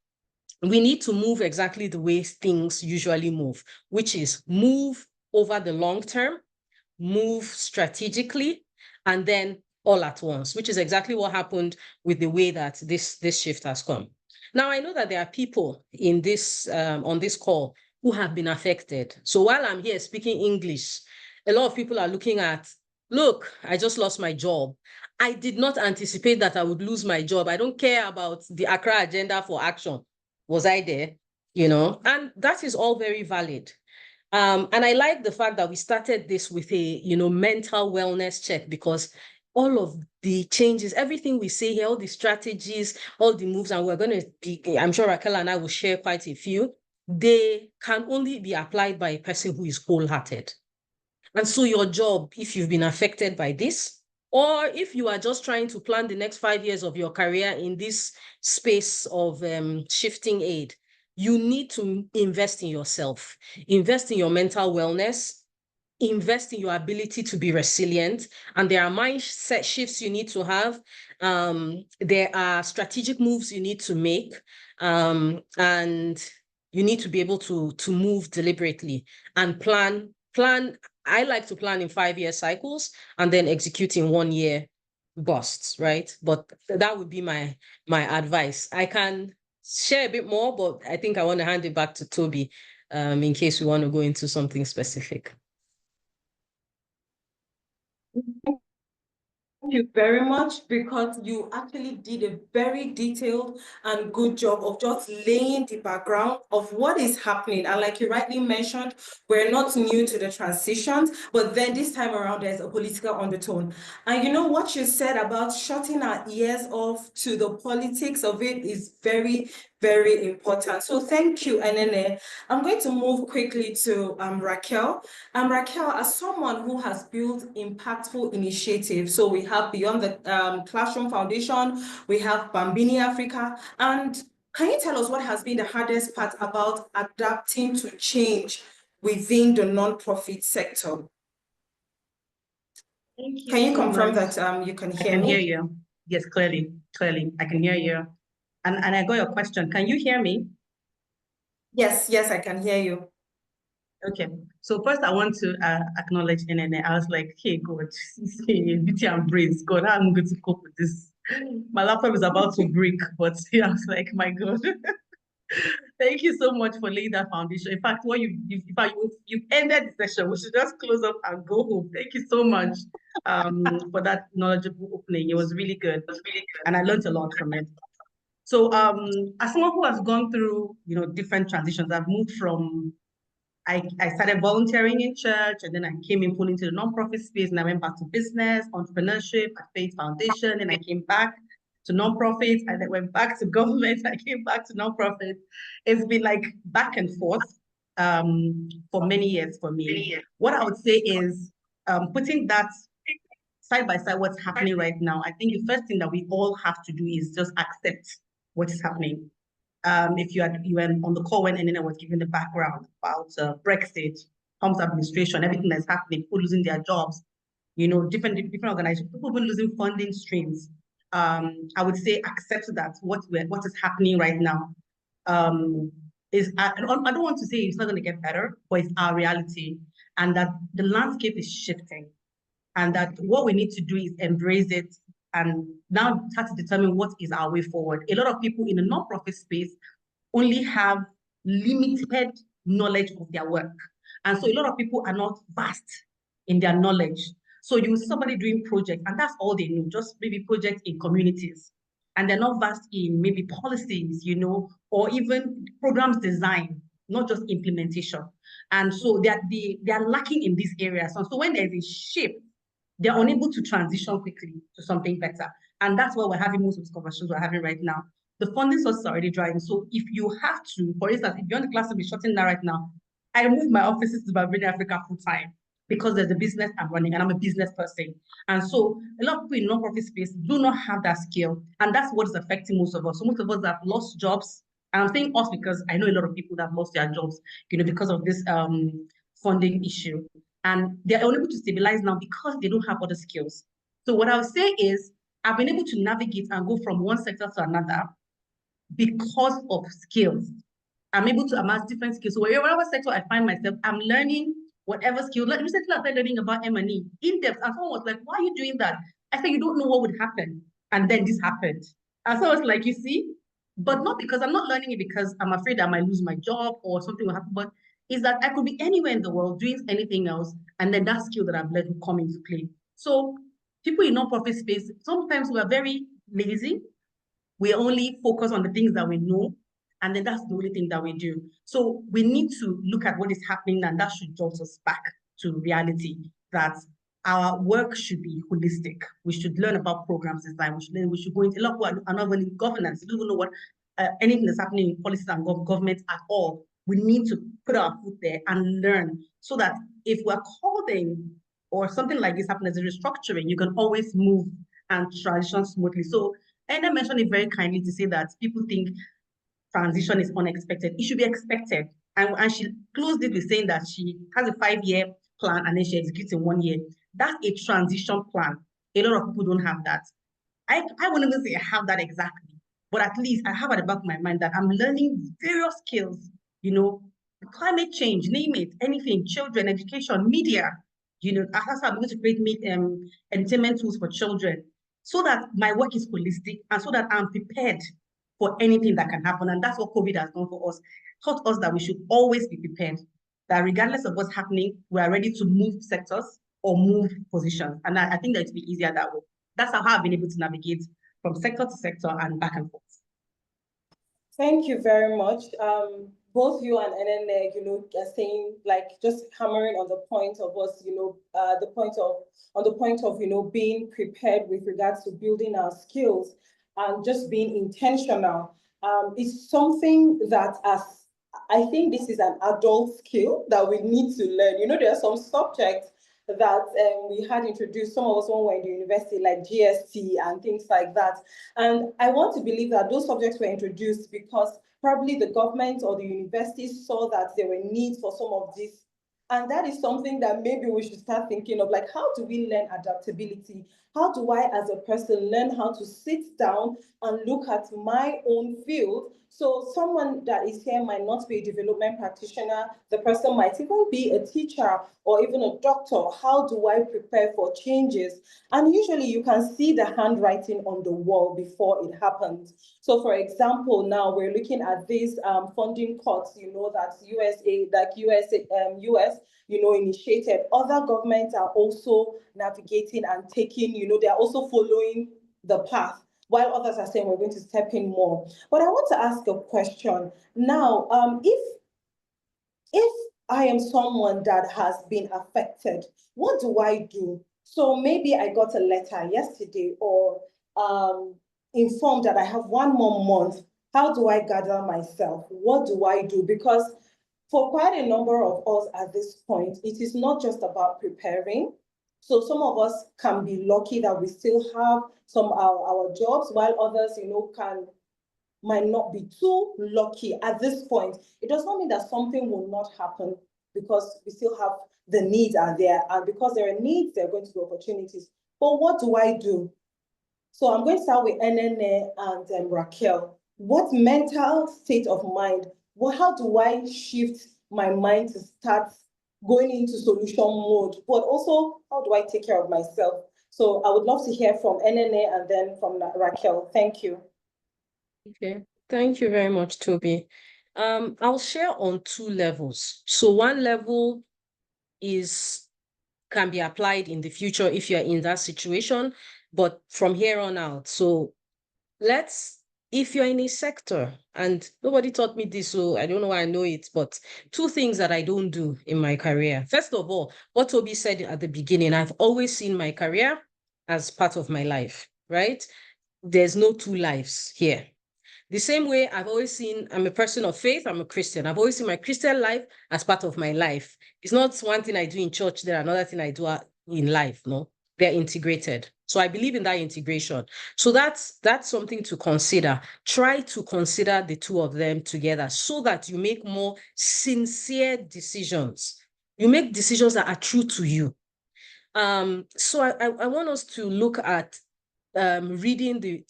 we need to move exactly the way things usually move, which is move over the long term, move strategically, and then all at once, which is exactly what happened with the way that this shift has come. Now, I know that there are people in this on this call who have been affected. So while I'm here speaking English, a lot of people are looking at, look, I just lost my job. I did not anticipate that I would lose my job. I don't care about the Accra Agenda for Action. Was I there? You know, and that is all very valid. And I like the fact that we started this with a, you know, mental wellness check, because all of the changes, everything we say here, all the strategies, all the moves, and we're going to be, I'm sure Raquel and I will share quite a few, they can only be applied by a person who is wholehearted. And so your job, if you've been affected by this, or if you are just trying to plan the next 5 years of your career in this space of shifting aid, you need to invest in yourself, invest in your mental wellness, invest in your ability to be resilient. And there are mindset shifts you need to have. There are strategic moves you need to make. And you need to be able to move deliberately and plan. I like to plan in 5-year cycles and then execute in 1 year bursts, right? But that would be my advice. I can share a bit more, but I think I want to hand it back to Toby in case we want to go into something specific. Thank you very much, because you actually did a very detailed and good job of just laying the background of what is happening. And like you rightly mentioned, we're not new to the transitions, but then this time around there's a political undertone. And you know what you said about shutting our ears off to the politics of it is very, very important. So thank you, Enene. I'm going to move quickly to Raquel. Raquel, as someone who has built impactful initiatives, so we have Beyond the Classroom Foundation, we have Bambini Africa, and can you tell us what has been the hardest part about adapting to change within the nonprofit sector? Can you confirm that you can hear me? I can hear you. Yes, clearly, I can hear you. And I got your question. Can you hear me? Yes, I can hear you. Okay. So first, I want to acknowledge Enene. I was like, hey, God, beauty and brains. God, how am I going to cope with this? My laptop is about to break, but I was like, my God. Thank you so much for laying that foundation. In fact, what you ended the session. We should just close up and go home. Thank you so much for that knowledgeable opening. It was really good. And I learned a lot from it. So as someone who has gone through, different transitions, I've moved from, I started volunteering in church, and then I came in fully into the nonprofit space, and I went back to business, entrepreneurship at Faith Foundation, and I came back to nonprofits, and then went back to government, I came back to nonprofits. It's been like back and forth for many years for me. What I would say is putting that side by side what's happening right now, I think the first thing that we all have to do is just accept what is happening. If you were on the call when Enene was giving the background about Brexit, Trump's administration, everything that's happening, people losing their jobs, different organizations, people have been losing funding streams. I would say accept that what is happening right now is, I don't want to say it's not going to get better, but it's our reality, and that the landscape is shifting, and that what we need to do is embrace it and now start to determine what is our way forward. A lot of people in the nonprofit space only have limited knowledge of their work. And so a lot of people are not vast in their knowledge. So you see somebody doing projects, and that's all they know, just maybe projects in communities. And they're not vast in maybe policies, or even programs design, not just implementation. And so they are lacking in these areas. And so when there's a shift, they're unable to transition quickly to something better. And that's why we're having most of the conversations we're having right now. The funding sources are already drying. So if you have to, for instance, if you're in the class to be shutting down right now, I moved my offices to Barbadian Africa full time because there's a business I'm running and I'm a business person. And so a lot of people in nonprofit space do not have that skill. And that's what is affecting most of us. So most of us have lost jobs. And I'm saying us because I know a lot of people that have lost their jobs, because of this funding issue. And they're unable to stabilize now because they don't have other skills. So what I would say is, I've been able to navigate and go from one sector to another because of skills. I'm able to amass different skills. So wherever sector I find myself, I'm learning whatever skill. Like recently, I started learning about M&E in depth, and someone was like, "Why are you doing that?" I said, "You don't know what would happen," and then this happened. And so I was like, "You see," but not because I'm not learning it because I'm afraid I might lose my job or something will happen, but is that I could be anywhere in the world doing anything else, and then that skill that I've learned will come into play. So people in nonprofit space, sometimes we are very lazy. We only focus on the things that we know, and then that's the only thing that we do. So we need to look at what is happening, and that should jolt us back to reality, that our work should be holistic. We should learn about programs design. We should go into a lot of are not really governance. We don't know what anything that's happening in policies and government at all. We need to put our foot there and learn, so that if we're called in or something like this happens as a restructuring, you can always move and transition smoothly. So Enene mentioned it very kindly to say that people think transition is unexpected. It should be expected. And she closed it with saying that she has a 5-year plan and then she executes in 1 year. That's a transition plan. A lot of people don't have that. I wouldn't even say I have that exactly, but at least I have at the back of my mind that I'm learning various skills, climate change, name it, anything, children, education, media, that's how I'm going to create entertainment tools for children, so that my work is holistic and so that I'm prepared for anything that can happen. And that's what COVID has done for us. Taught us that we should always be prepared, that regardless of what's happening, we are ready to move sectors or move positions. And I think that it'll be easier that way. That's how I've been able to navigate from sector to sector and back and forth. Thank you very much. Both you and Enene, are saying, like, just hammering on the point of us, on the point of, being prepared with regards to building our skills and just being intentional. It's something that I think this is an adult skill that we need to learn. There are some subjects that we had introduced, some of us when we were in the university, like GST and things like that. And I want to believe that those subjects were introduced because probably the government or the universities saw that there were needs for some of this. And that is something that maybe we should start thinking of, like, how do we learn adaptability? How do I, as a person, learn how to sit down and look at my own field? So someone that is here might not be a development practitioner. The person might even be a teacher or even a doctor. How do I prepare for changes? And usually you can see the handwriting on the wall before it happens. So for example, now we're looking at these funding cuts, that US, initiated. Other governments are also navigating and taking, they're also following the path, while others are saying we're going to step in more. But I want to ask a question. Now, if I am someone that has been affected, what do I do? So maybe I got a letter yesterday or informed that I have 1 more month. How do I gather myself? What do I do? Because for quite a number of us at this point, it is not just about preparing. So some of us can be lucky that we still have some our jobs, while others, might not be too lucky at this point. It does not mean that something will not happen. because we still have the needs are there, and because there are needs, there are going to be opportunities. But what do I do? So I'm going to start with Enene and Raquel. What mental state of mind, how do I shift my mind to start going into solution mode, but also how do I take care of myself? So I would love to hear from Enene and then from Raquel. Thank you. Okay, thank you very much, Toby. I'll share on 2 levels. So one level can be applied in the future if you're in that situation, but from here on out. So if you're in a sector, and nobody taught me this, so I don't know why I know it, but 2 things that I don't do in my career. First of all, what Toby said at the beginning, I've always seen my career as part of my life, right? There's no 2 lives here. The same way I've always seen, I'm a person of faith, I'm a Christian. I've always seen my Christian life as part of my life. It's not one thing I do in church, there another thing I do in life, no? They're integrated. So I believe in that integration. So that's something to consider. Try to consider the 2 of them together so that you make more sincere decisions. You make decisions that are true to you. So I want us to look at reading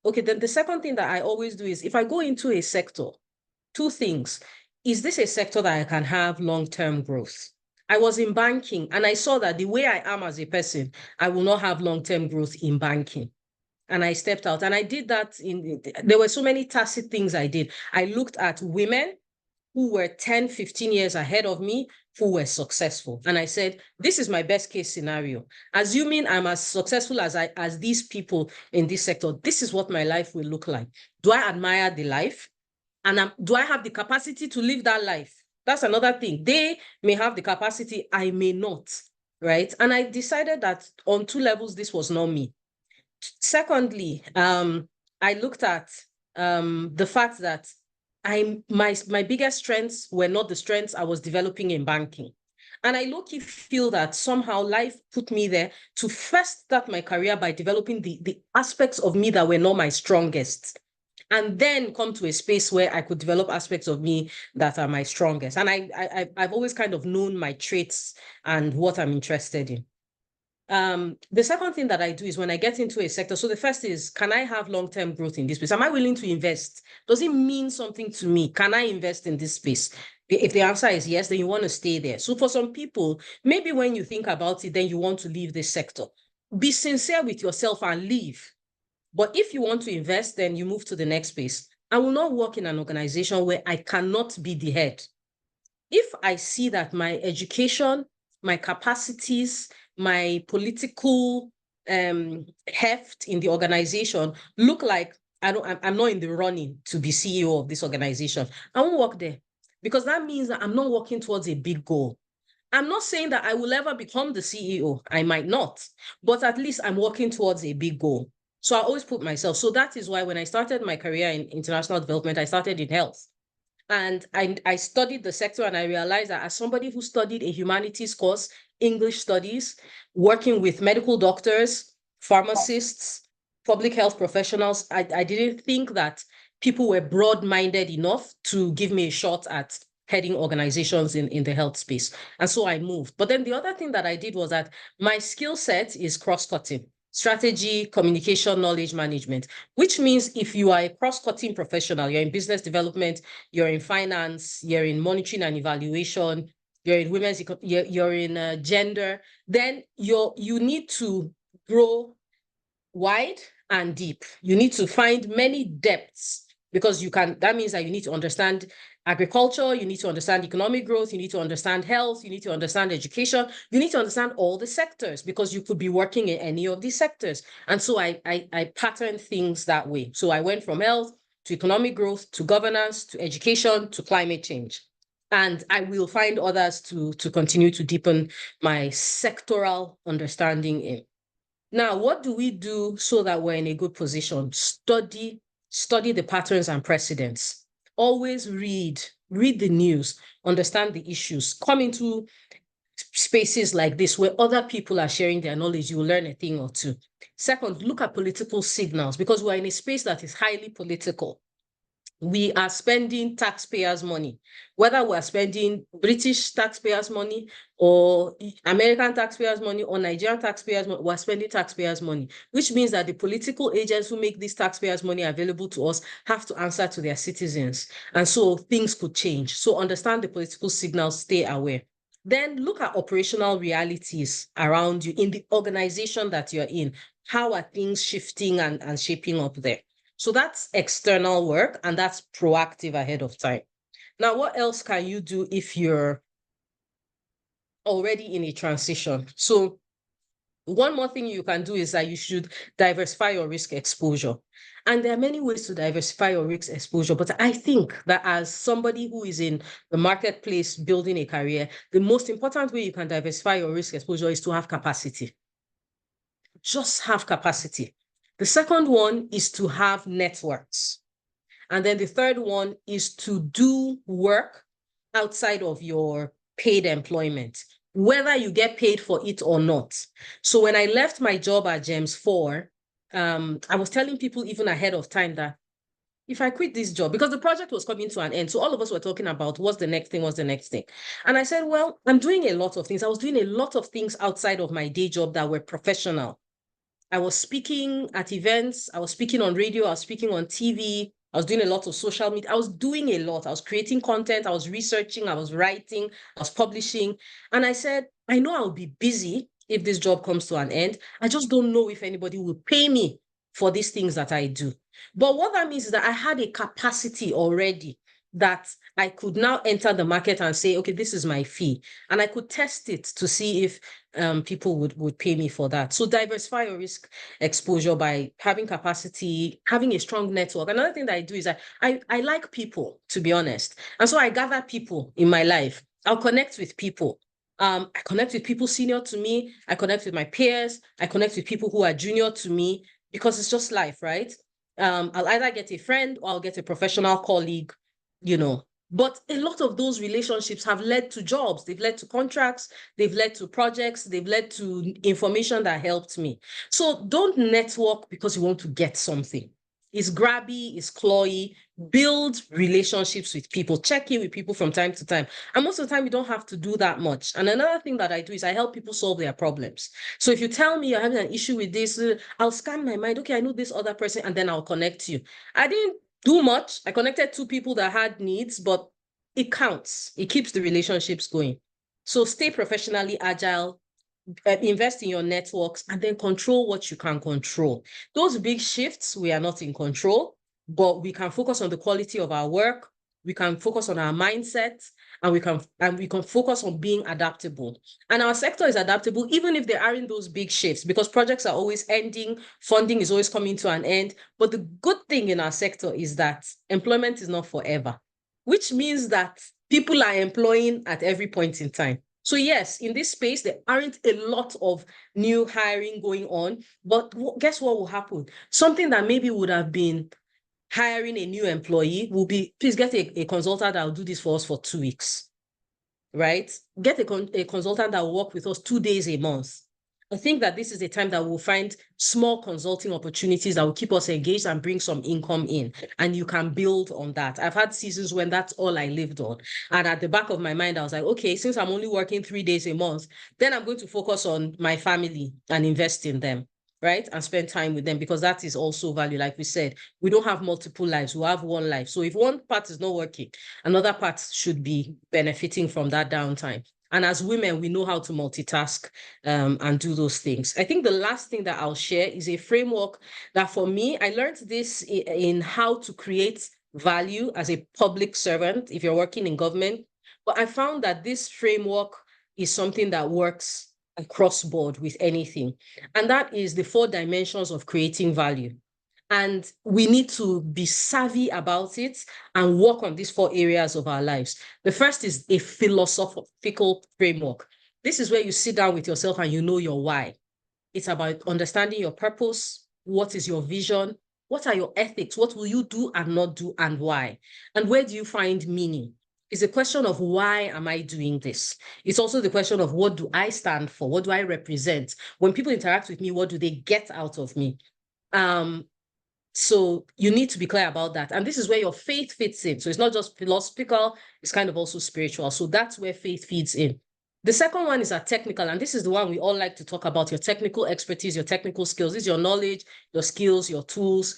okay, then the second thing that I always do is if I go into a sector, 2 things. Is this a sector that I can have long-term growth? I was in banking and I saw that the way I am as a person, I will not have long-term growth in banking. And I stepped out and I did that. There were so many tacit things I did. I looked at women who were 10, 15 years ahead of me, who were successful. And I said, this is my best case scenario. Assuming I'm as successful as these people in this sector, this is what my life will look like. Do I admire the life? And do I have the capacity to live that life? That's another thing. They may have the capacity, I may not, right? And I decided that on 2 levels, this was not me. Secondly, I looked at the fact that my biggest strengths were not the strengths I was developing in banking. And I low-key feel that somehow life put me there to first start my career by developing the aspects of me that were not my strongest, and then come to a space where I could develop aspects of me that are my strongest. And I've always kind of known my traits and what I'm interested in. The second thing that I do is when I get into a sector, so the first is, can I have long-term growth in this space? Am I willing to invest? Does it mean something to me? Can I invest in this space? If the answer is yes, then you want to stay there. So for some people, maybe when you think about it, then you want to leave this sector. Be sincere with yourself and leave. But if you want to invest, then you move to the next space. I will not work in an organization where I cannot be the head. If I see that my education, my capacities, my political heft in the organization look like I'm not in the running to be CEO of this organization, I won't work there, because that means that I'm not working towards a big goal. I'm not saying that I will ever become the CEO. I might not, but at least I'm working towards a big goal. So I always put myself. So that is why when I started my career in international development, I started in health. And I studied the sector, and I realized that as somebody who studied a humanities course, English studies, working with medical doctors, pharmacists, public health professionals, I didn't think that people were broad-minded enough to give me a shot at heading organizations in the health space. And so I moved. But then the other thing that I did was that my skill set is cross-cutting. Strategy, communication, knowledge management, which means if you are a cross-cutting professional, you're in business development, you're in finance, you're in monitoring and evaluation, you're in women's, you're in gender, then you need to grow wide and deep. You need to find many depths, because that means that you need to understand agriculture, you need to understand economic growth, you need to understand health, you need to understand education, you need to understand all the sectors, because you could be working in any of these sectors. And so I patterned things that way. So I went from health to economic growth, to governance, to education, to climate change. And I will find others to continue to deepen my sectoral understanding in. Now, what do we do so that we're in a good position? Study the patterns and precedents. Always read the news, understand the issues, come into spaces like this where other people are sharing their knowledge. You will learn a thing or two. Second, look at political signals, because we're in a space that is highly political. we are spending taxpayers' money, whether we're spending British taxpayers' money or American taxpayers' money or Nigerian taxpayers' money, we're spending taxpayers' money, which means that the political agents who make this taxpayers' money available to us have to answer to their citizens. And so things could change. So understand the political signals, stay aware. Then look at operational realities around you in the organization that you're in. How are things shifting and shaping up there? So that's external work, and that's proactive ahead of time. Now, what else can you do if you're already in a transition? So one more thing you can do is that you should diversify your risk exposure. And there are many ways to diversify your risk exposure, but I think that as somebody who is in the marketplace building a career, the most important way you can diversify your risk exposure is to have capacity. Just have capacity. The second one is to have networks. And then the third one is to do work outside of your paid employment, whether you get paid for it or not. So when I left my job at Gems 4, I was telling people even ahead of time that if I quit this job, because the project was coming to an end, so all of us were talking about what's the next thing. And I said, well, I'm doing a lot of things. I was doing a lot of things outside of my day job that were professional. I was speaking at events, I was speaking on radio, I was speaking on TV, I was doing a lot of social media. I was doing a lot. I was creating content, I was researching, I was writing, I was publishing. And I said, I know I'll be busy if this job comes to an end. I just don't know if anybody will pay me for these things that I do. But what that means is that I had a capacity already that I could now enter the market and say, okay, this is my fee. And I could test it to see if people would pay me for that. So diversify your risk exposure by having capacity, having a strong network. Another thing that I do is I like people, to be honest. And so I gather people in my life. I'll connect with people. I connect with people senior to me. I connect with my peers. I connect with people who are junior to me, because it's just life, right? I'll either get a friend or I'll get a professional colleague, you know. But a lot of those relationships have led to jobs. They've led to contracts. They've led to projects. They've led to information that helped me. So don't network because you want to get something. It's grabby, it's clawy. Build relationships with people. Check in with people from time to time. And most of the time, you don't have to do that much. And another thing that I do is I help people solve their problems. So if you tell me you're having an issue with this, I'll scan my mind. Okay, I know this other person, and then I'll connect you. I didn't do much. I connected 2 people that had needs, but it counts. It keeps the relationships going. So stay professionally agile, invest in your networks, and then control what you can control. Those big shifts, we are not in control, but we can focus on the quality of our work. We can focus on our mindset, and we can focus on being adaptable. And our sector is adaptable, even if there aren't those big shifts, because projects are always ending, funding is always coming to an end. But the good thing in our sector is that employment is not forever, which means that people are employing at every point in time. So yes, in this space, there aren't a lot of new hiring going on, but guess what will happen? Something that maybe would have been hiring a new employee will be, please get a consultant that will do this for us for 2 weeks, right? Get a consultant that will work with us 2 days a month. I think that this is a time that we'll find small consulting opportunities that will keep us engaged and bring some income in, and you can build on that. I've had seasons when that's all I lived on. And at the back of my mind, I was like, okay, since I'm only working 3 days a month, then I'm going to focus on my family and invest in them, right? And spend time with them, because that is also value. Like we said, we don't have multiple lives, we have one life. So if one part is not working, another part should be benefiting from that downtime. And as women, we know how to multitask and do those things. I think the last thing that I'll share is a framework that, for me, I learned this in how to create value as a public servant if you're working in government. But I found that this framework is something that works across board with anything. And that is the 4 dimensions of creating value. And we need to be savvy about it and work on these 4 areas of our lives. The first is a philosophical framework. This is where you sit down with yourself and you know your why. It's about understanding your purpose. What is your vision? What are your ethics? What will you do and not do, and why? And where do you find meaning? It's a question of, why am I doing this? It's also the question of, what do I stand for? What do I represent? When people interact with me, what do they get out of me? So you need to be clear about that. And this is where your faith fits in. So it's not just philosophical, it's kind of also spiritual. So that's where faith feeds in. The second one is a technical, and this is the one we all like to talk about, your technical expertise, your technical skills. This is your knowledge, your skills, your tools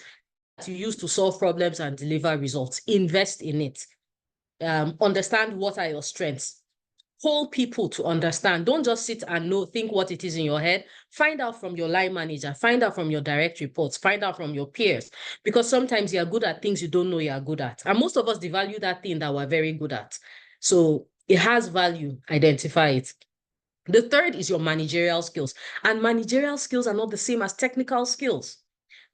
that you use to solve problems and deliver results. Invest in it. Understand what are your strengths. Hold people to understand. Don't just sit and think what it is in your head. Find out from your line manager, find out from your direct reports, find out from your peers, because sometimes you are good at things you don't know you are good at. And most of us devalue that thing that we're very good at. So it has value, identify it. The third is your managerial skills. And managerial skills are not the same as technical skills.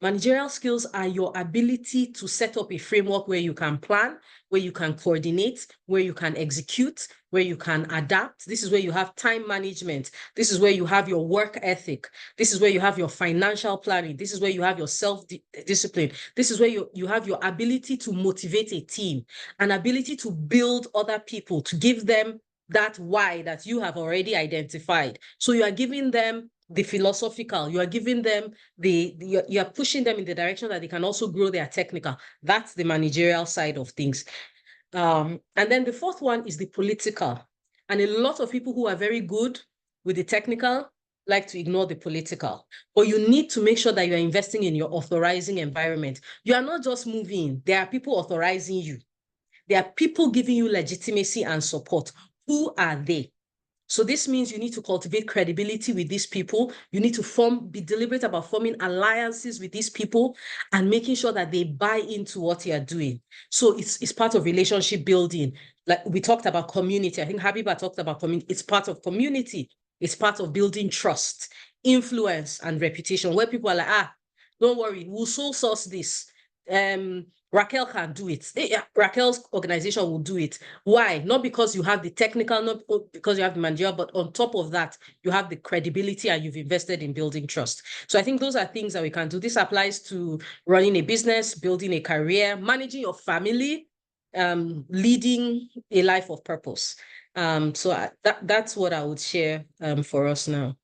Managerial skills are your ability to set up a framework where you can plan, where you can coordinate, where you can execute, where you can adapt. This is where you have time management. This is where you have your work ethic. This is where you have your financial planning. This is where you have your self-discipline. This is where you have your ability to motivate a team, an ability to build other people, to give them that why that you have already identified. So you are giving them the philosophical, you are giving them you are pushing them in the direction that they can also grow their technical. That's the managerial side of things. And then the fourth one is the political. And a lot of people who are very good with the technical like to ignore the political. But you need to make sure that you are investing in your authorizing environment. You are not just moving. There are people authorizing you. There are people giving you legitimacy and support. Who are they? So this means you need to cultivate credibility with these people. You need to be deliberate about forming alliances with these people and making sure that they buy into what you're doing. So it's part of relationship building. Like we talked about community. I think Habiba talked about community. It's part of community. It's part of building trust, influence, and reputation, where people are like, don't worry, we'll sole source this. Raquel can do it. Raquel's organization will do it. Why? Not because you have the technical, not because you have the managerial, but on top of that, you have the credibility and you've invested in building trust. So I think those are things that we can do. This applies to running a business, building a career, managing your family, leading a life of purpose. So that's what I would share for us now.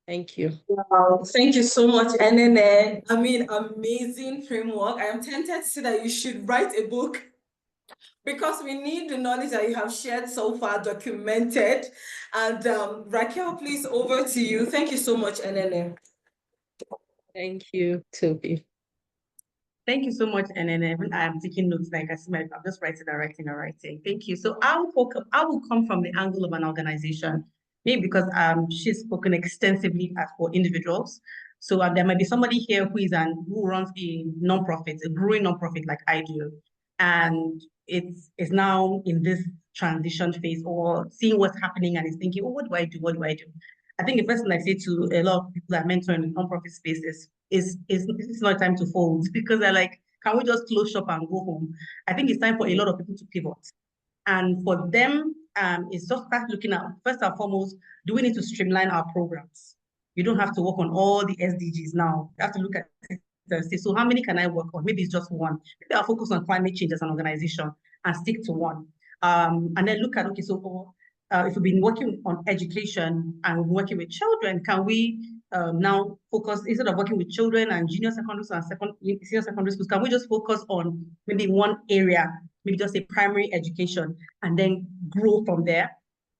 Thank you. Wow, thank you so much, Enene. I mean, amazing framework. I am tempted to say that you should write a book because we need the knowledge that you have shared so far documented. And Raquel, please, over to you. Thank you so much, Enene. Thank you, Toby. Thank you so much, Enene. I'm taking notes, like I see I'm just writing and writing. Thank you. So I will come from the angle of an organization, maybe because she's spoken extensively for individuals. So there might be somebody here who runs a nonprofit, a growing nonprofit like I do, and it's now in this transition phase or seeing what's happening and is thinking, oh, what do I do? What do I do? I think the first thing I say to a lot of people that mentor in the nonprofit space is it's not time to fold, because they're like, can we just close shop and go home? I think it's time for a lot of people to pivot. And for them, it's just start looking at, first and foremost, do we need to streamline our programs? You don't have to work on all the SDGs now. You have to look at it and say, so how many can I work on? Maybe it's just one. Maybe I'll focus on climate change as an organization and stick to one. And then look at, okay, so if we've been working on education and we're working with children, can we now focus, instead of working with children and junior secondary schools and senior secondary schools, can we just focus on maybe one area, maybe just say primary education, and then grow from there?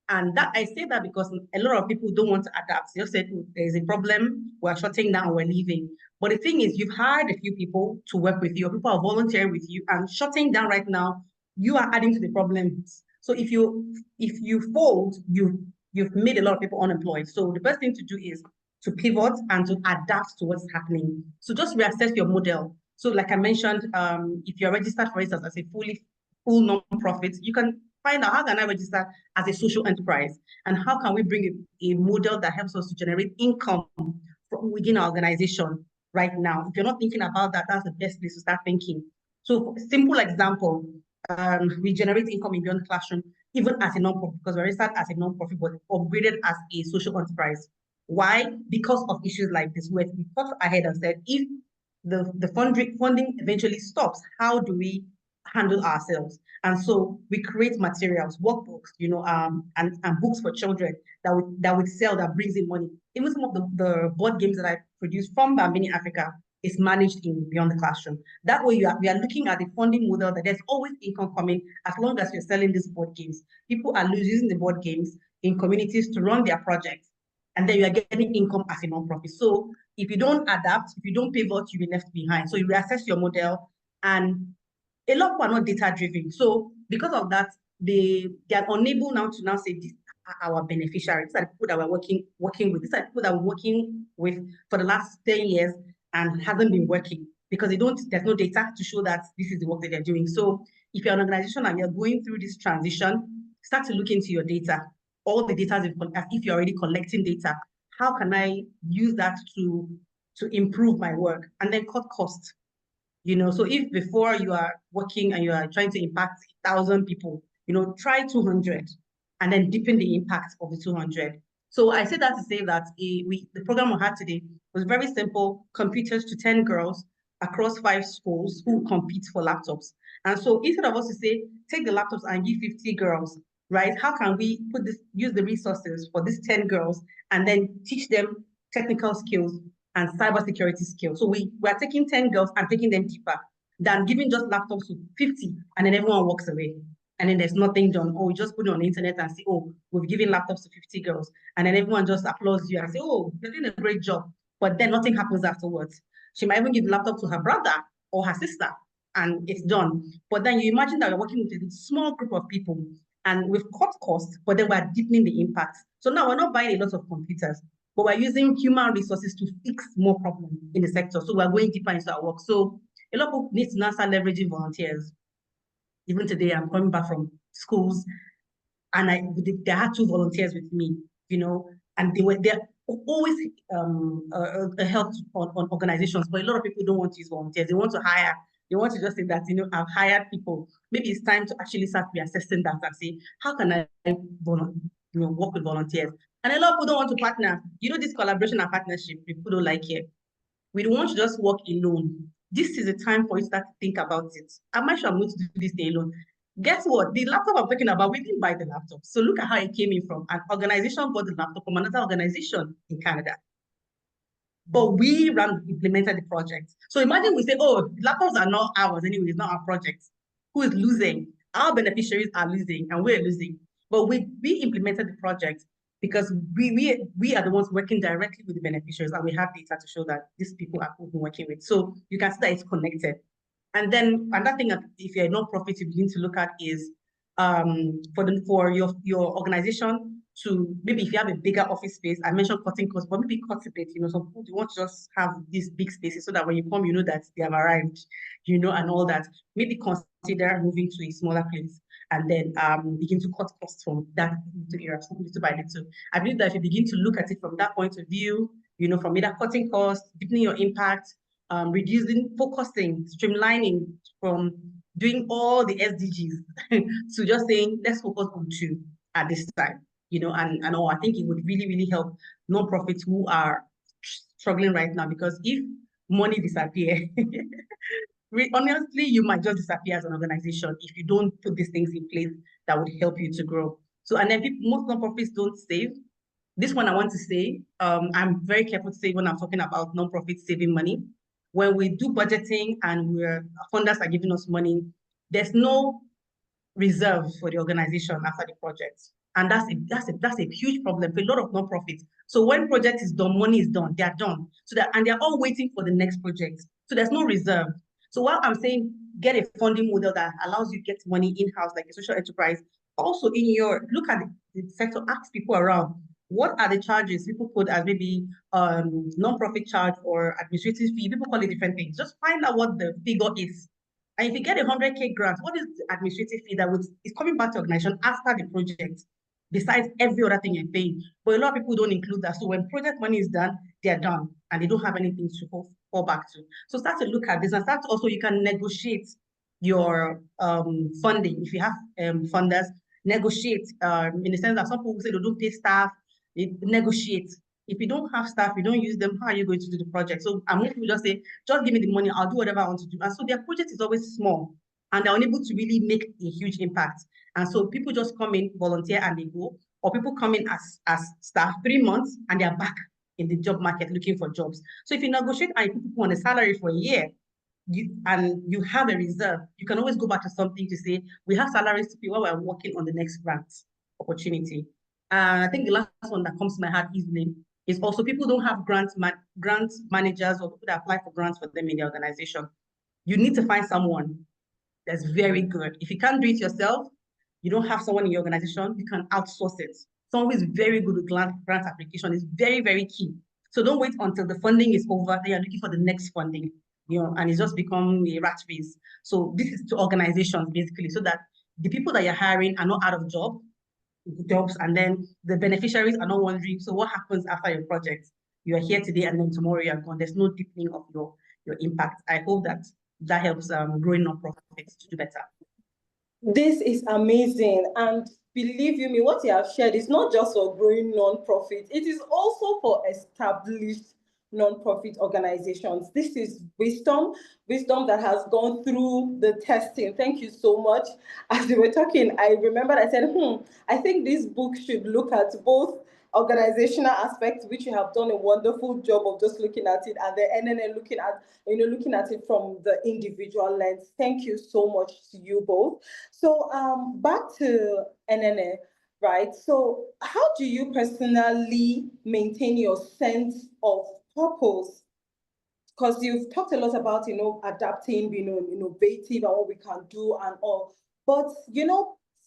And that I say that because a lot of people don't want to adapt. They just said, there's a problem, we're shutting down, we're leaving. But the thing is, you've hired a few people to work with you, or people are volunteering with you, and shutting down right now, you are adding to the problems. So if you fold, you've made a lot of people unemployed. So the best thing to do is to pivot and to adapt to what's happening. So just reassess your model. So like I mentioned, if you're registered, for instance, as a full non-profit, you can find out, how can I register as a social enterprise? And how can we bring a model that helps us to generate income from within our organization right now? If you're not thinking about that, that's the best place to start thinking. So simple example, we generate income in beyond classroom, even as a non-profit, because we're registered as a non-profit, but upgraded as a social enterprise. Why? Because of issues like this, where we thought ahead and said, if the funding eventually stops, how do we handle ourselves? And so we create materials, workbooks, and books for children that would sell, that brings in money. Even some of the board games that I produced from Bambini Africa is managed in beyond the classroom. That way we are looking at the funding model that there's always income coming as long as you're selling these board games. People are using the board games in communities to run their projects, and then you are getting income as a nonprofit. So if you don't adapt, if you don't pivot, you'll be left behind. So you reassess your model, and a lot of people are not data driven. So because of that, they are unable now to now say this are our beneficiaries. These are the people that we're working with. These are the people that we're working with for the last 10 years and hasn't been working because there's no data to show that this is the work that they're doing. So if you're an organization and you're going through this transition, start to look into your data. All the data, if you're already collecting data, how can I use that to improve my work and then cut costs? So if before you are working and you are trying to impact 1,000 people, try 200 and then deepen the impact of the 200. So I say that to say that the program we had today was very simple: computers to 10 girls across 5 schools who compete for laptops. And so instead of us to say, take the laptops and give 50 girls, right? How can we use the resources for these 10 girls and then teach them technical skills and cybersecurity skills? So we are taking 10 girls and taking them deeper than giving just laptops to 50 and then everyone walks away. And then there's nothing done. Or we just put it on the internet and say, oh, we've given laptops to 50 girls. And then everyone just applauds you and say, oh, you're doing a great job. But then nothing happens afterwards. She might even give the laptop to her brother or her sister and it's done. But then you imagine that we're working with a small group of people and we've cut costs, but then we're deepening the impact. So now we're not buying a lot of computers, but we're using human resources to fix more problems in the sector. So we're going deeper into our work. So a lot of people need to now start leveraging volunteers. Even today, I'm coming back from schools, and I had 2 volunteers with me, and they're always a help on organizations. But a lot of people don't want to use volunteers. They want to hire. They want to just say that, I've hired people. Maybe it's time to actually start reassessing that and say, how can I work with volunteers? And a lot of people don't want to partner. This collaboration and partnership, people don't like it. We don't want to just work alone. This is a time for you to start to think about it. Am I sure I'm going to do this day alone? Guess what? The laptop I'm talking about, we didn't buy the laptop. So look at how it came in from. An organization bought the laptop from another organization in Canada. But we implemented the project. So imagine we say, oh, laptops are not ours anyway, it's not our project. Who is losing? Our beneficiaries are losing and we're losing. But we implemented the project because we are the ones working directly with the beneficiaries and we have data to show that these people are who we're working with. So you can see that it's connected. And then another thing, if you're a non-profit, you begin to look at is for your organization to, maybe if you have a bigger office space, I mentioned cutting costs, but maybe cut a bit, some people want to just have these big spaces so that when you come, that they have arrived, and all that. Maybe consider moving to a smaller place and then begin to cut costs from that area, little by little. I believe that if you begin to look at it from that point of view, from either cutting costs, deepening your impact, reducing, focusing, streamlining from doing all the SDGs to just saying, let's focus on 2 at this time, and all. I think it would really, really help nonprofits who are struggling right now, because if money disappears, honestly, you might just disappear as an organization if you don't put these things in place that would help you to grow. So, and then most nonprofits don't save. This one I want to say, I'm very careful to say when I'm talking about nonprofits saving money. When we do budgeting and funders are giving us money, there's no reserve for the organization after the project. And that's a huge problem for a lot of nonprofits. So when project is done, money is done, they are done. And they're all waiting for the next project. So there's no reserve. So while I'm saying get a funding model that allows you to get money in-house, like a social enterprise, also look at the sector, ask people around, what are the charges people put as maybe non-profit charge or administrative fee? People call it different things. Just find out what the figure is. And if you get a 100K grant, what is the administrative fee that is coming back to organization after the project, besides every other thing you're paying? But a lot of people don't include that. So when project money is done, they're done and they don't have anything to fall back to. So start to look at this, and start to also, you can negotiate your funding. If you have funders, negotiate in the sense that some people say they don't pay staff, negotiate. If you don't have staff, you don't use them, how are you going to do the project? So I'm going to just say, just give me the money, I'll do whatever I want to do. And so their project is always small and they're unable to really make a huge impact. And so people just come in, volunteer, and they go, or people come in as staff 3 months and they're back in the job market looking for jobs. So if you negotiate and you put people on a salary for a year, and you have a reserve, you can always go back to something to say, we have salaries to pay while we're working on the next grant opportunity. And I think the last one that comes to my heart easily is also people don't have grant managers or people that apply for grants for them in the organization. You need to find someone that's very good. If you can't do it yourself, you don't have someone in your organization, you can outsource it. Someone who is very good with grant application is very, very key. So don't wait until the funding is over, then you're looking for the next funding, and it's just become a rat race. So this is to organizations basically, so that the people that you're hiring are not out of jobs, and then the beneficiaries are not wondering, so what happens after your project? You are here today and then tomorrow you're gone. There's no deepening of your impact. I hope that helps growing nonprofits to do better. This is amazing. And believe you me, what you have shared is not just for growing nonprofits, it is also for established nonprofit organizations. This is wisdom that has gone through the testing. Thank you so much. As we were talking, I remembered I said, I think this book should look at both organizational aspects, which you have done a wonderful job of just looking at it, and the Enene looking at it from the individual lens. Thank you so much to you both. So back to Enene, right? So how do you personally maintain your sense of purpose? Because you've talked a lot about, adapting, being innovative and what we can do and all. But,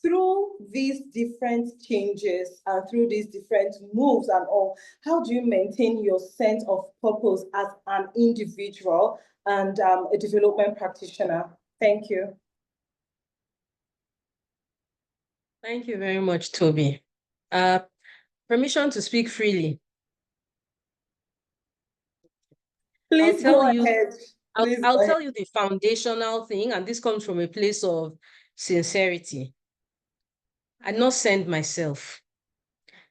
through these different changes and through these different moves and all, how do you maintain your sense of purpose as an individual and a development practitioner? Thank you. Thank you very much, Toby. Permission to speak freely. Please go ahead. I'll tell you the foundational thing, and this comes from a place of sincerity. I not send myself.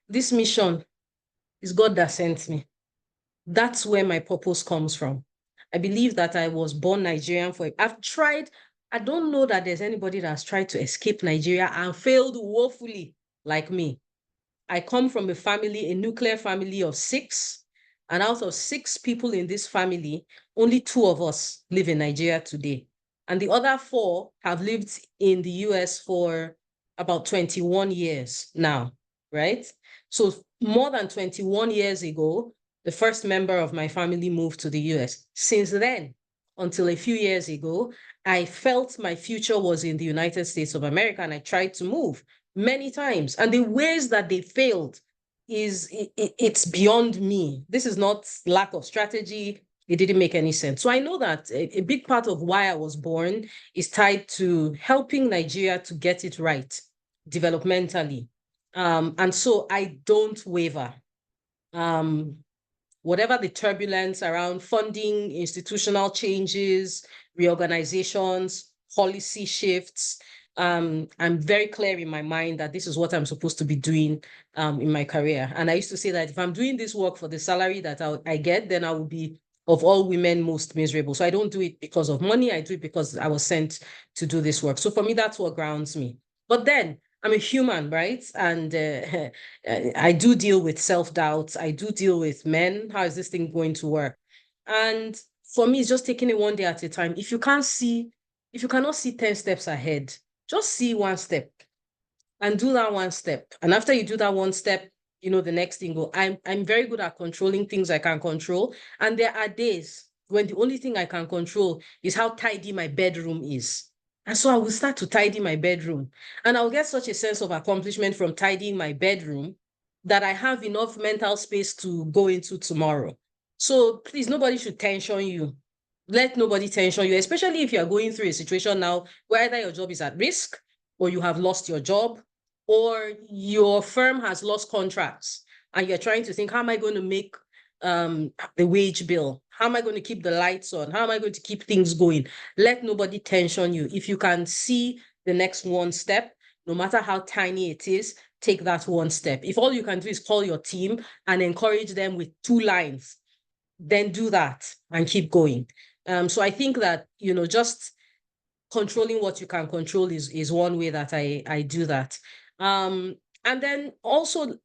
This mission is God that sent me. That's where my purpose comes from. I believe that I was born Nigerian I've tried. I don't know that there's anybody that has tried to escape Nigeria and failed woefully like me. I come from a nuclear family of 6. And out of 6 people in this family, only 2 of us live in Nigeria today. And the other 4 have lived in the US for about 21 years now, right? So more than 21 years ago, the first member of my family moved to the US. Since then, until a few years ago, I felt my future was in the United States of America, and I tried to move many times. And the ways that they failed it's beyond me. This is not lack of strategy. It didn't make any sense. So I know that a big part of why I was born is tied to helping Nigeria to get it right developmentally. And so I don't waver. Whatever the turbulence around funding, institutional changes, reorganizations, policy shifts, I'm very clear in my mind that this is what I'm supposed to be doing in my career. And I used to say that if I'm doing this work for the salary that I get, then I will be, of all women, most miserable. So I don't do it because of money. I do it because I was sent to do this work. So for me, that's what grounds me. But then I'm a human, right? And I do deal with self-doubt. I do deal with men. How is this thing going to work? And for me, it's just taking it one day at a time. If you cannot see 10 steps ahead, just see 1 step and do that 1 step. And after you do that 1 step, the next thing go. I'm very good at controlling things I can control. And there are days when the only thing I can control is how tidy my bedroom is. And so I will start to tidy my bedroom. And I'll get such a sense of accomplishment from tidying my bedroom that I have enough mental space to go into tomorrow. So please, nobody should tension you. Let nobody tension you, especially if you're going through a situation now where either your job is at risk, or you have lost your job, or your firm has lost contracts, and you're trying to think, how am I going to make the wage bill? How am I going to keep the lights on? How am I going to keep things going? Let nobody tension you. If you can see the next 1 step, no matter how tiny it is, take that 1 step. If all you can do is call your team and encourage them with 2 lines, then do that and keep going. So I think that, just controlling what you can control is one way that I do that. And then also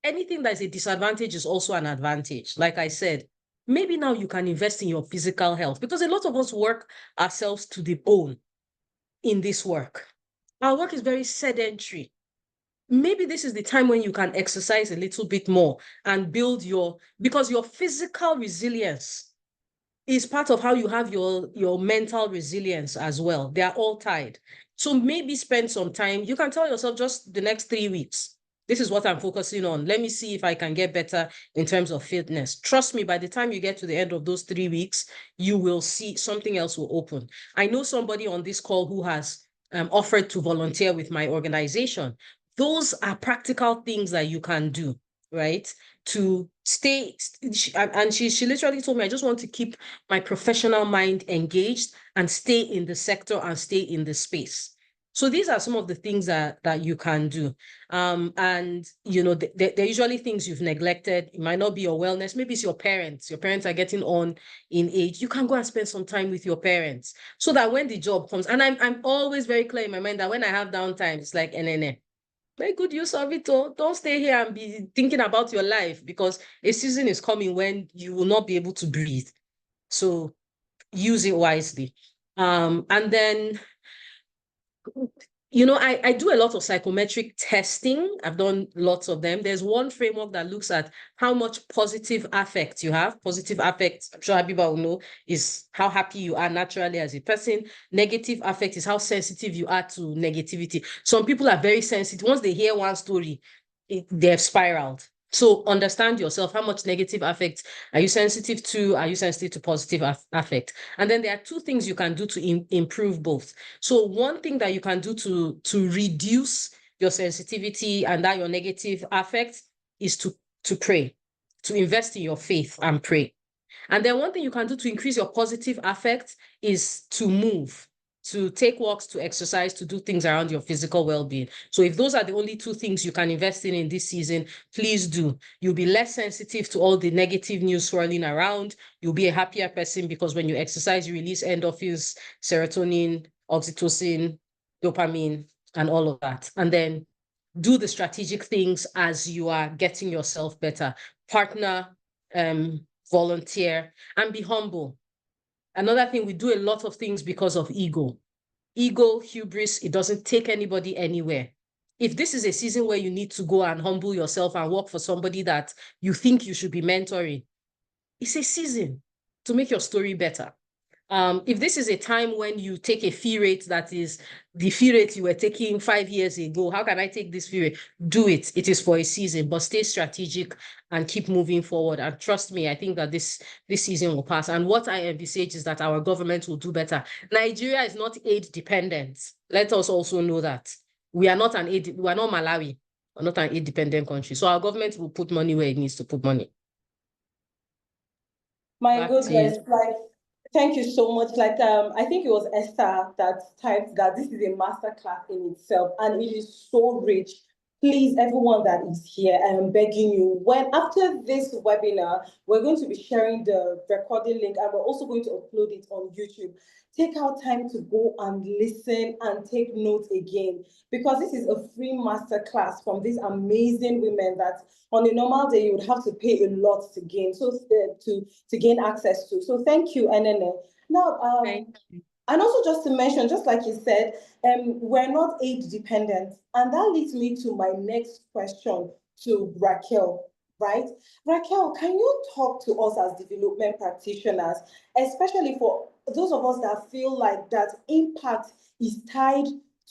anything that is a disadvantage is also an advantage. Like I said, maybe now you can invest in your physical health, because a lot of us work ourselves to the bone in this work. Our work is very sedentary. Maybe this is the time when you can exercise a little bit more and build because your physical resilience is part of how you have your mental resilience as well. They are all tied. So maybe spend some time. You can tell yourself, just the next 3 weeks, this is what I'm focusing on. Let me see if I can get better in terms of fitness. Trust me, by the time you get to the end of those 3 weeks, you will see something else will open. I know somebody on this call who has offered to volunteer with my organization. Those are practical things that you can do, right? To stay, and she literally told me, I just want to keep my professional mind engaged and stay in the sector and stay in the space. So these are some of the things that you can do. And, you know, they're usually things you've neglected. It might not be your wellness. Maybe it's your parents. Your parents are getting on in age. You can go and spend some time with your parents so that when the job comes, and I'm always very clear in my mind that when I have downtime, it's like, Enene, make good use of it. Oh. Don't stay here and be thinking about your life, because a season is coming when you will not be able to breathe. So use it wisely. And then, you know, I do a lot of psychometric testing. I've done lots of them. There's one framework that looks at how much positive affect you have. Positive affect, I'm sure Habiba will know, is how happy you are naturally as a person. Negative affect is how sensitive you are to negativity. Some people are very sensitive. Once they hear one story, they've spiraled. So understand yourself. How much negative affect are you sensitive to? Are you sensitive to positive affect? And then there are two things you can do to improve both. So one thing that you can do to reduce your sensitivity and that your negative affect is to pray, to invest in your faith and pray. And then one thing you can do to increase your positive affect is to move, to take walks, to exercise, to do things around your physical well-being. So if those are the only two things you can invest in this season, please do. You'll be less sensitive to all the negative news swirling around. You'll be a happier person because when you exercise, you release endorphins, serotonin, oxytocin, dopamine, and all of that. And then do the strategic things as you are getting yourself better. Partner, volunteer, and be humble. Another thing, we do a lot of things because of ego. Ego, hubris, it doesn't take anybody anywhere. If this is a season where you need to go and humble yourself and work for somebody that you think you should be mentoring, it's a season to make your story better. If this is a time when you take a fee rate that is the fee rate you were taking 5 years ago, how can I take this fee rate? Do it. It is for a season, but stay strategic and keep moving forward. And trust me, I think that this season will pass. And what I envisage is that our government will do better. Nigeria is not aid dependent. Let us also know that. We are not Malawi. We're not an aid dependent country. So our government will put money where it needs to put money. My goodness, like, thank you so much. Like, I think it was Esther that typed that this is a masterclass in itself, and it is so rich. Please, everyone that is here, I am begging you, after this webinar, we're going to be sharing the recording link, and we're also going to upload it on YouTube. Take out time to go and listen and take notes again, because this is a free masterclass from these amazing women that on a normal day you would have to pay a lot to gain, to gain access to. So thank you, Enene. Now, and also just to mention, just like you said, we're not aid dependent, and that leads me to my next question to Raquel. Right? Raquel, can you talk to us as development practitioners, especially for those of us that feel like that impact is tied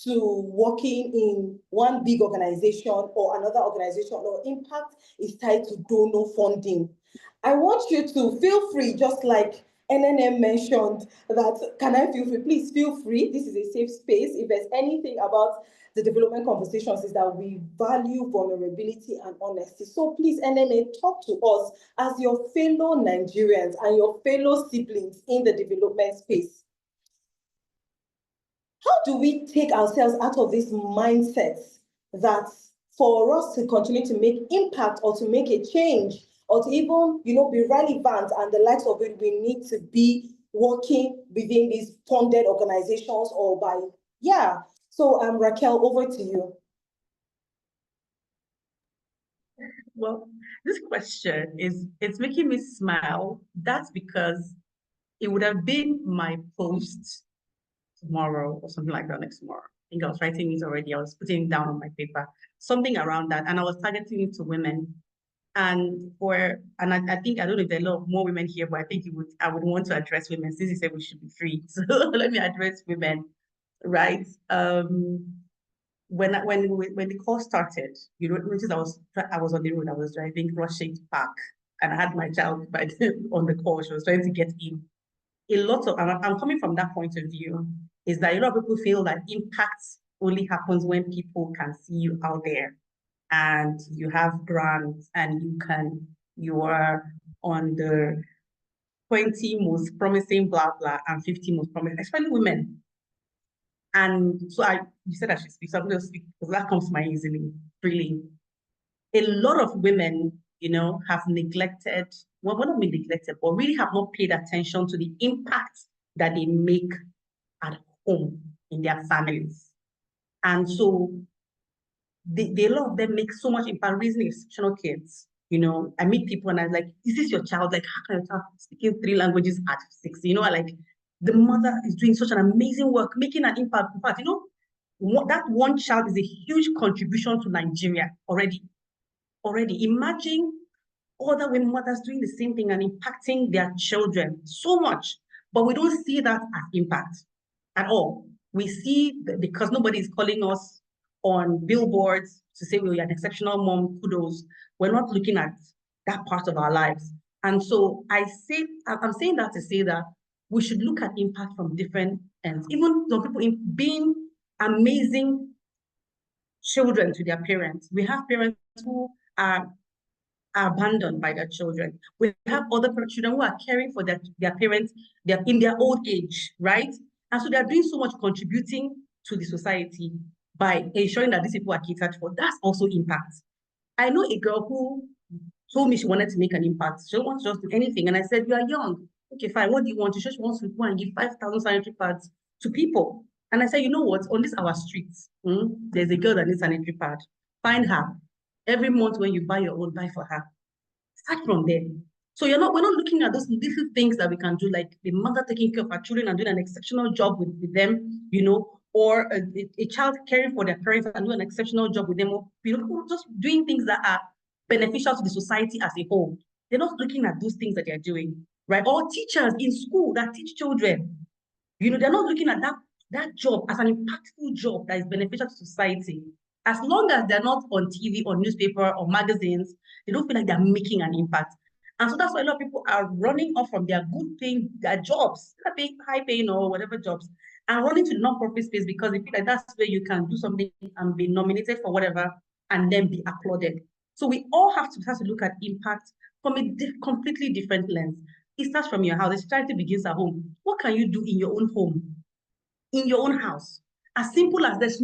to working in one big organization or another organization, or impact is tied to donor funding? I want you to feel free, just like NNM mentioned, that can I feel free? Please feel free. This is a safe space. If there's anything about the development conversations, is that we value vulnerability and honesty. So please, NNA, talk to us as your fellow Nigerians and your fellow siblings in the development space. How do we take ourselves out of this mindset that for us to continue to make impact or to make a change or to even, be relevant and the likes of it, we need to be working within these funded organizations or by, So Raquel, over to you. Well, this question it's making me smile. That's because it would have been my post tomorrow or something like that next tomorrow. I think I was writing it already. I was putting it down on my paper, something around that. And I was targeting it to women. And I think, I don't know if there are a lot of more women here, but I think I would want to address women since you said we should be free. So let me address women, right? When the call started, you notice I was on the road, I was driving, rushing to park, and I had my child on the call. She was trying to get in. A lot of, I'm coming from that point of view, is that a lot of people feel that impact only happens when people can see you out there and you have grants and you are on the 20 most promising blah blah and 50 most promising, especially women. And so you said I should speak, so I'm going to speak because that comes to mind easily, really. A lot of women, have neglected, well, not only neglected, but really have not paid attention to the impact that they make at home in their families. And so a lot of them make so much impact raising exceptional kids. I meet people and I'm like, is this your child? Like, how can your child speaking 3 languages at 6? Like the mother is doing such an amazing work, making an impact. In fact, that one child is a huge contribution to Nigeria already. Imagine other women mothers doing the same thing and impacting their children so much, but we don't see that as impact at all. We see because nobody is calling us on billboards to say, well, you're an exceptional mom, kudos. We're not looking at that part of our lives. And so I'm saying that to say that we should look at impact from different ends. Even some people being amazing children to their parents. We have parents who are abandoned by their children. We have other children who are caring for their parents, they're in their old age, right? And so they're doing so much contributing to the society by ensuring that these people are catered for. That's also impact. I know a girl who told me she wanted to make an impact. She wants to just do anything. And I said, you are young. Okay, fine. What do you want? She just wants to go and give 5,000 sanitary pads to people. And I said, you know what? On our streets, there's a girl that needs a sanitary pad. Find her. Every month when you buy your own, buy for her. Start from there. So we're not looking at those little things that we can do, like the mother taking care of her children and doing an exceptional job with them, or a child caring for their parents and doing an exceptional job with them, or just doing things that are beneficial to the society as a whole. They're not looking at those things that they're doing, right? Or teachers in school that teach children, they're not looking at that job as an impactful job that is beneficial to society. As long as they're not on TV or newspaper or magazines, they don't feel like they're making an impact. And so that's why a lot of people are running off from their good paying, their jobs, high paying or whatever jobs, and running to the non-profit space because they feel like that's where you can do something and be nominated for whatever and then be applauded. So we all have to look at impact from a completely different lens. It starts from your house. The charity begins at home. What can you do in your own home, in your own house? As simple as there's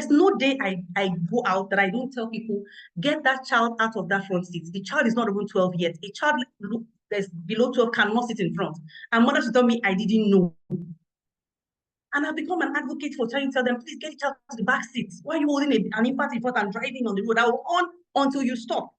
no day I go out that I don't tell people, get that child out of that front seat. The child is not even 12 yet. A child that's below 12 cannot sit in front. And mothers tell me, I didn't know. And I've become an advocate for trying to tell them, please get the child to the back seat. Why are you holding an impact in front and driving on the road? I will on until you stop.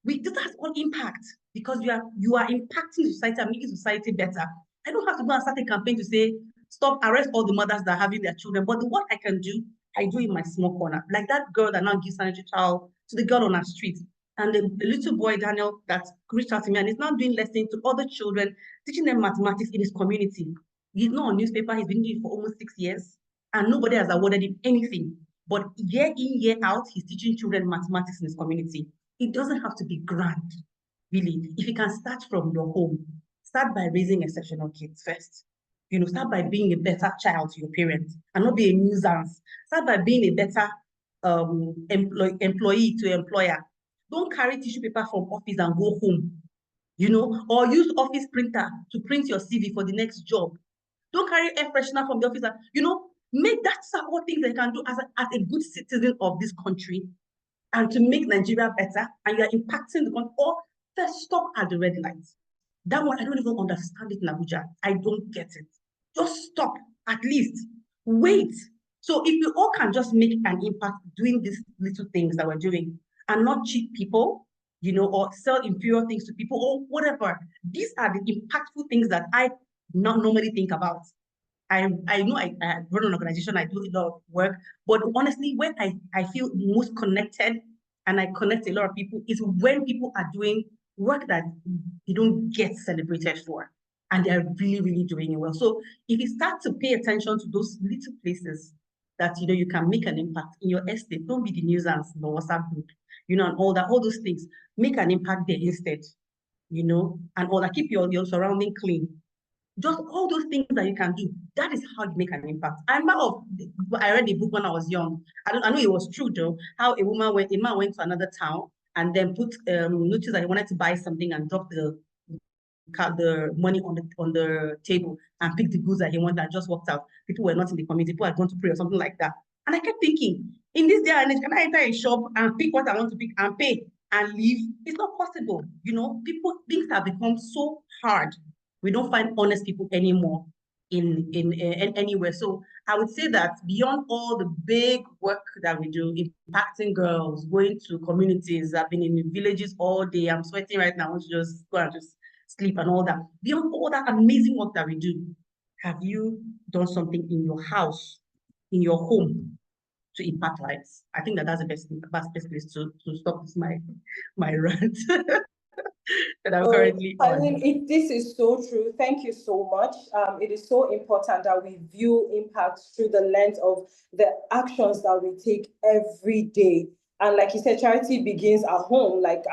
That's all impact because you are impacting society and making society better. I don't have to go and start a campaign to say, stop, arrest all the mothers that are having their children. But what I can do, I do in my small corner. Like that girl that now gives sanitary towel to the girl on her street. And the little boy, Daniel, that reached out to me and is now doing lessons to other children, teaching them mathematics in his community. He's not on newspaper, he's been doing it for almost 6 years. And nobody has awarded him anything. But year in, year out, he's teaching children mathematics in his community. It doesn't have to be grand, really. If you can start from your home, start by raising exceptional kids first. Start by being a better child to your parents and not be a nuisance. Start by being a better employee to employer. Don't carry tissue paper from office and go home, or use office printer to print your CV for the next job. Don't carry air freshener from the office. Make that all things that you can do as a good citizen of this country and to make Nigeria better, and you're impacting the country, or just stop at the red lights. That one, I don't even understand it in Abuja. I don't get it. Just stop, at least. Wait. So if we all can just make an impact doing these little things that we're doing, and not cheat people, you know, or sell inferior things to people or whatever. These are the impactful things that I not normally think about. I know I run an organization, I do a lot of work, but honestly, when I feel most connected and I connect a lot of people is when people are doing work that they don't get celebrated for, and they're really, really doing it well. So if you start to pay attention to those little places that, you know, you can make an impact in your estate, don't be the nuisance in the WhatsApp group, you know, and all those things, make an impact there instead, you know, and all that, keep your surrounding clean. Just all those things that you can do, that is how you make an impact. I read a book when I was young. I know it was true though, how a man went to another town and then put notice that he wanted to buy something and drop the money on the table and pick the goods that he wanted and just walked out. People were not in the community, people had gone to pray or something like that. And I kept thinking, in this day and age, can I enter a shop and pick what I want to pick and pay and leave? It's not possible. You know, things have become so hard. We don't find honest people anymore in anywhere. So I would say that beyond all the big work that we do, impacting girls, going to communities, I've been in the villages all day, I'm sweating right now, I want to just go and just sleep and all that. Beyond all that amazing work that we do, have you done something in your house, in your home, to impact lives? I think that's the best place to stop this my rant that I'm currently on. I mean, this is so true. Thank you so much. It is so important that we view impact through the lens of the actions that we take every day. And like you said, charity begins at home. Like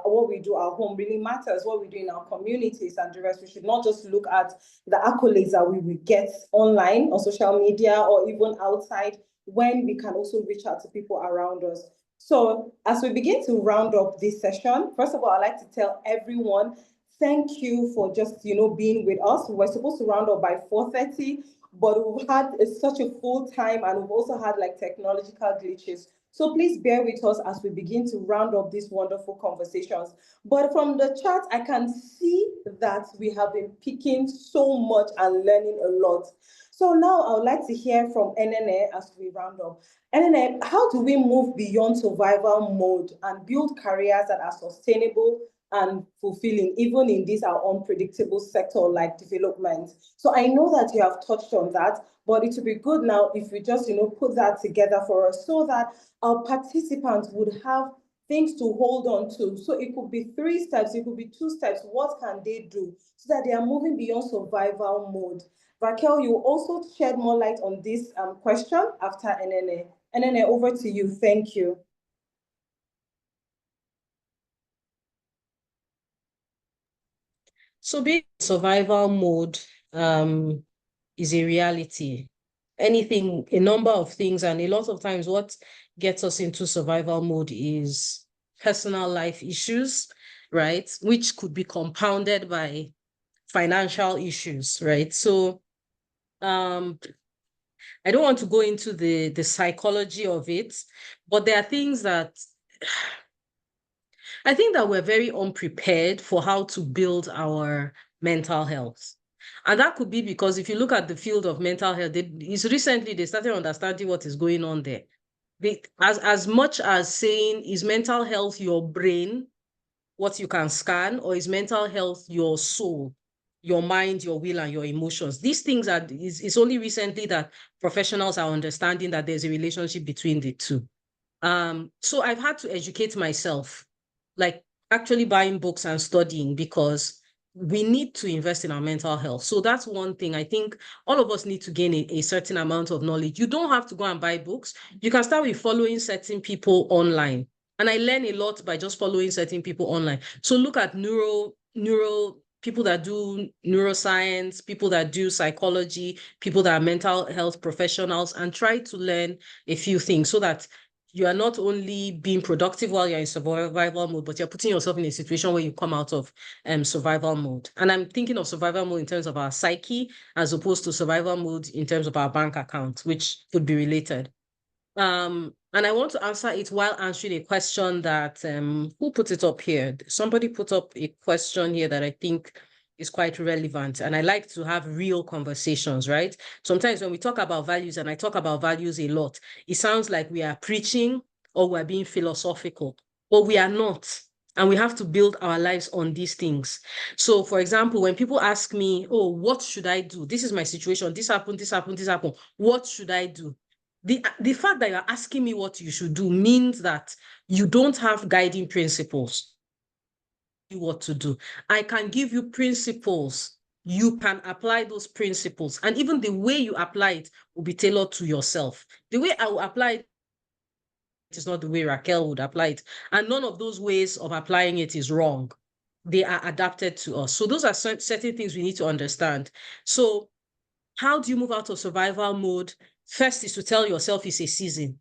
what we do at home really matters. What we do in our communities and the rest. We should not just look at the accolades that we will get online on social media or even outside, when we can also reach out to people around us. So as we begin to round up this session, first of all, I'd like to tell everyone, thank you for just, you know, being with us. We're supposed to round up by 4:30, but we've had such a full time and we've also had like technological glitches. So please bear with us as we begin to round up these wonderful conversations. But from the chat, I can see that we have been picking so much and learning a lot. So now I would like to hear from Enene as we round up. Enene, how do we move beyond survival mode and build careers that are sustainable and fulfilling, even in this our unpredictable sector like development? So I know that you have touched on that, but it would be good now if we just, you know, put that together for us so that our participants would have things to hold on to. So it could be 3 steps, it could be 2 steps. What can they do so that they are moving beyond survival mode? Raquel, you also shed more light on this question after Enene. Enene, over to you. Thank you. So being in survival mode is a reality. A number of things, and a lot of times what gets us into survival mode is personal life issues, right? Which could be compounded by financial issues, right? So I don't want to go into the psychology of it, but there are things that I think that we're very unprepared for how to build our mental health. And that could be because if you look at the field of mental health, recently they started understanding what is going on there. As much as saying, is mental health your brain, what you can scan, or is mental health your soul, your mind, your will, and your emotions? These things it's only recently that professionals are understanding that there's a relationship between the two. So I've had to educate myself, like actually buying books and studying, because we need to invest in our mental health. So that's one thing. I think all of us need to gain a certain amount of knowledge. You don't have to go and buy books. You can start with following certain people online. And I learn a lot by just following certain people online. So look at neuro people that do neuroscience, people that do psychology, people that are mental health professionals, and try to learn a few things so that you are not only being productive while you're in survival mode, but you're putting yourself in a situation where you come out of survival mode. And I'm thinking of survival mode in terms of our psyche, as opposed to survival mode in terms of our bank account, which could be related. And I want to answer it while answering a question that, who put it up here? Somebody put up a question here that I think is quite relevant. And I like to have real conversations, right? Sometimes when we talk about values, and I talk about values a lot, it sounds like we are preaching or we're being philosophical. but we are not. And we have to build our lives on these things. So, for example, when people ask me, oh, what should I do? This is my situation. This happened, this happened, this happened. What should I do? The fact that you're asking me what you should do means that you don't have guiding principles. What to do. I can give you principles. You can apply those principles. And even the way you apply it will be tailored to yourself. The way I will apply it is not the way Raquel would apply it. And none of those ways of applying it is wrong. They are adapted to us. So those are certain things we need to understand. So how do you move out of survival mode? First is to tell yourself it's a season.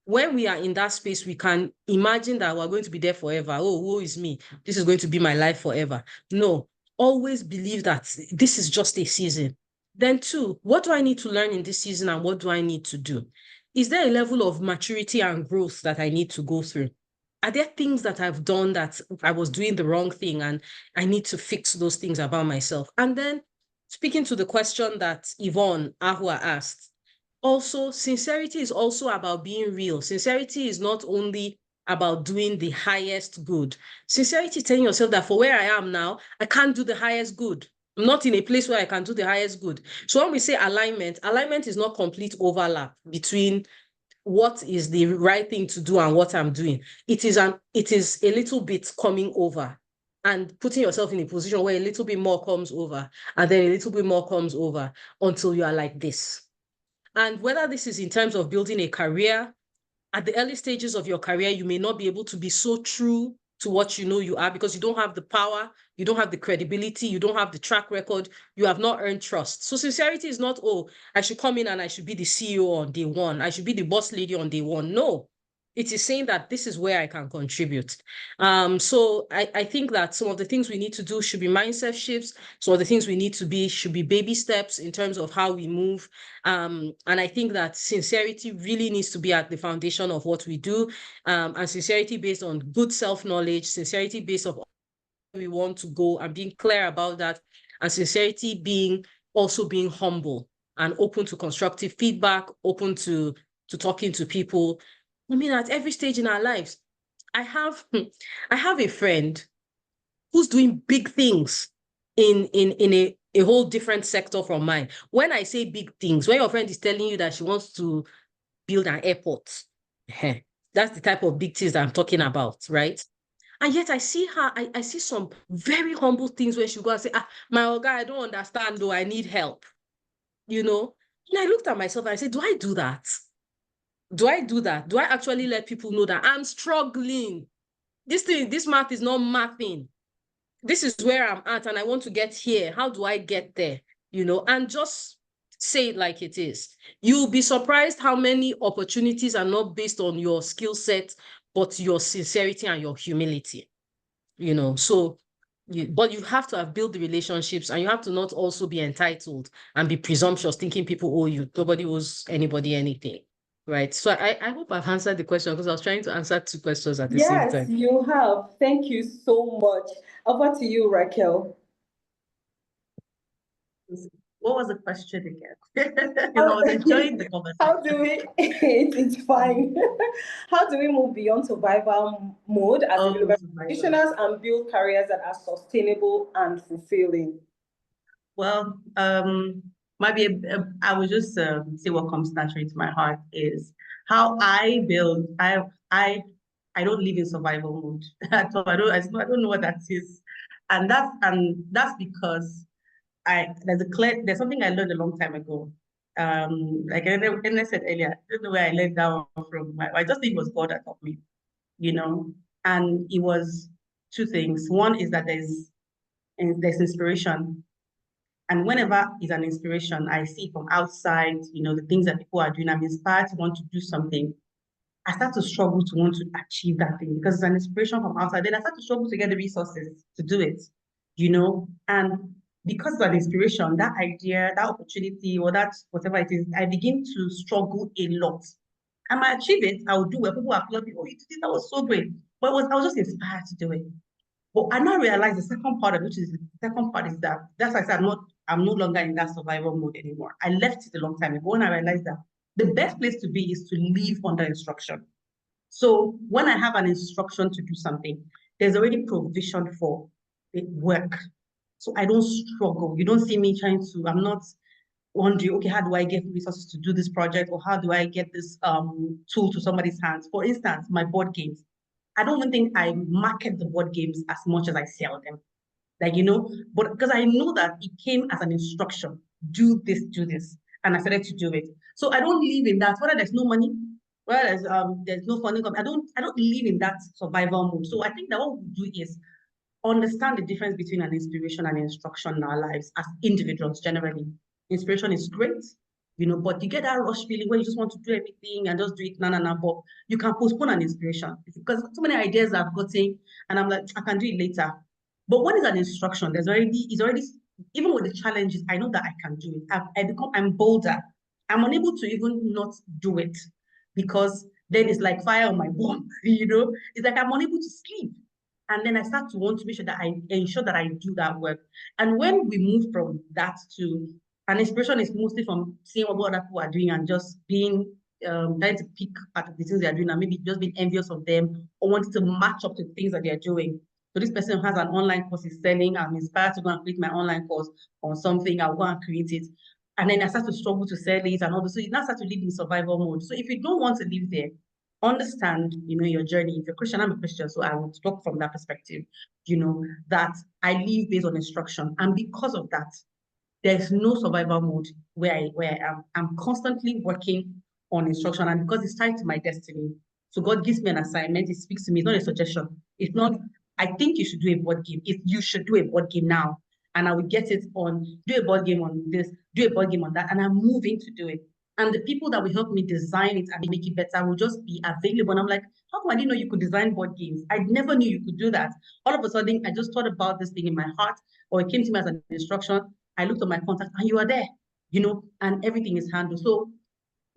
When we are in that space, we can imagine that we're going to be there forever. Oh, woe is me. This is going to be my life forever. No, always believe that this is just a season. Then two, what do I need to learn in this season and what do I need to do? Is there a level of maturity and growth that I need to go through? Are there things that I've done that I was doing the wrong thing and I need to fix those things about myself? And then speaking to the question that Yvonne Ahua asked, also, sincerity is also about being real. Sincerity is not only about doing the highest good. Sincerity is telling yourself that for where I am now, I can't do the highest good. I'm not in a place where I can do the highest good. So when we say alignment, alignment is not complete overlap between what is the right thing to do and what I'm doing. It is a little bit coming over and putting yourself in a position where a little bit more comes over and then a little bit more comes over until you are like this. And whether this is in terms of building a career, at the early stages of your career, you may not be able to be so true to what you know you are because you don't have the power, you don't have the credibility, you don't have the track record, you have not earned trust. So sincerity is not, oh, I should come in and I should be the CEO on day one, I should be the boss lady on day one. No, it is saying that this is where I can contribute. So I think that some of the things we need to do should be mindset shifts. Some of the things we need to be should be baby steps in terms of how we move. And I think that sincerity really needs to be at the foundation of what we do. And sincerity based on good self-knowledge, sincerity based on where we want to go and being clear about that. And sincerity being also being humble and open to constructive feedback, open to talking to people. I mean, at every stage in our lives, I have a friend who's doing big things in a whole different sector from mine. When I say big things, when your friend is telling you that she wants to build an airport, that's the type of big things that I'm talking about, right? And yet I see her, I see some very humble things where she go and say, my oga, I don't understand though, I need help, you know? And I looked at myself and I said, do I do that? Do I do that? Do I actually let people know that I'm struggling? This math is not mathing. This is where I'm at and I want to get here. How do I get there? You know, and just say it like it is. You'll be surprised how many opportunities are not based on your skill set, but your sincerity and your humility, you know. So, but you have to have built the relationships and you have to not also be entitled and be presumptuous, thinking people owe you. Nobody owes anybody anything. Right. So I hope I've answered the question because I was trying to answer two questions at the same time. Yes, you have. Thank you so much. Over to you, Raquel. What was the question again? I was enjoying the conversation. How do we, it's fine. How do we move beyond survival mode as practitioners and build careers that are sustainable and fulfilling? Well, maybe I will just say what comes naturally to my heart is how I build. I don't live in survival mode at all. I don't know what that is, and that's because there's something I learned a long time ago. Like I said earlier, I don't know where I learned that from. I just think it was God that taught me, you know. And it was two things. One is that there's inspiration. And whenever is an inspiration, I see from outside, you know, the things that people are doing, I'm inspired to want to do something. I start to struggle to want to achieve that thing because it's an inspiration from outside. Then I start to struggle to get the resources to do it, you know? And because of that inspiration, that idea, that opportunity, or that whatever it is, I begin to struggle a lot. I might achieve it, I will do it. People are applauding, oh, you did it, that was so great. But I was just inspired to do it. But I now realize the second part of it, is that that's why I said I'm no longer in that survival mode anymore. I left it a long time ago and I realized that the best place to be is to live under instruction. So when I have an instruction to do something, there's already provision for it work. So I don't struggle. You don't see me trying to, I'm not wondering, okay, how do I get resources to do this project? Or how do I get this tool to somebody's hands? For instance, my board games. I don't even think I market the board games as much as I sell them. Like, you know, but because I know that it came as an instruction, do this, and I started to do it. So I don't live in that, whether there's no money, whether there's no funding, I don't live in that survival mode. So I think that what we do is understand the difference between an inspiration and instruction in our lives as individuals generally. Inspiration is great, you know, but you get that rush feeling where you just want to do everything and just do it, but you can postpone an inspiration because so many ideas I've gotten and I'm like, I can do it later. But when it's an instruction, it's already, even with the challenges, I know that I can do it. I'm bolder. I'm unable to even not do it because then it's like fire on my bum, you know? It's like I'm unable to sleep. And then I start to want to make sure that I ensure that I do that work. And when we move from that to an inspiration is mostly from seeing what other people are doing and just being trying to pick at the things they are doing and maybe just being envious of them or wanting to match up to the things that they are doing. So this person has an online course he's selling. I'm inspired to go and create my online course on something. I'll go and create it. And then I start to struggle to sell it and all this. So you now start to live in survival mode. So if you don't want to live there, understand, you know, your journey. If you're Christian, I'm a Christian, so I would talk from that perspective, you know, that I live based on instruction. And because of that, there's no survival mode where I am. I'm constantly working on instruction, and because it's tied to my destiny. So God gives me an assignment, He speaks to me, it's not a suggestion. It's not, I think you should do a board game. If you should do a board game now, and I will get it on, do a board game on this, do a board game on that, and I'm moving to do it. And the people that will help me design it and make it better will just be available. And I'm like, how come I didn't know you could design board games? I never knew you could do that. All of a sudden, I just thought about this thing in my heart, or it came to me as an instruction. I looked at my contact and you are there, you know, and everything is handled. So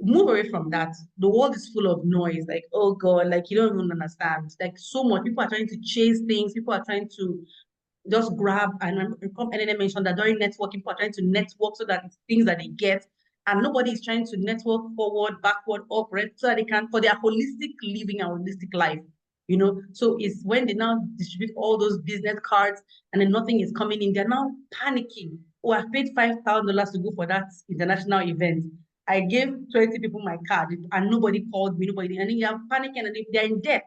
move away from that. The world is full of noise, like, oh God, like you don't even understand. Like so much, people are trying to chase things, people are trying to just grab, and Enene mentioned that during networking, people are trying to network so that it's things that they get, and nobody is trying to network forward, backward, up, right, so that they can, for their holistic living and holistic life, you know. So it's when they now distribute all those business cards and then nothing is coming in, they're now panicking. Oh, I paid $5,000 to go for that international event. I gave 20 people my card and nobody called me, nobody, and then you are panicking and they're in debt.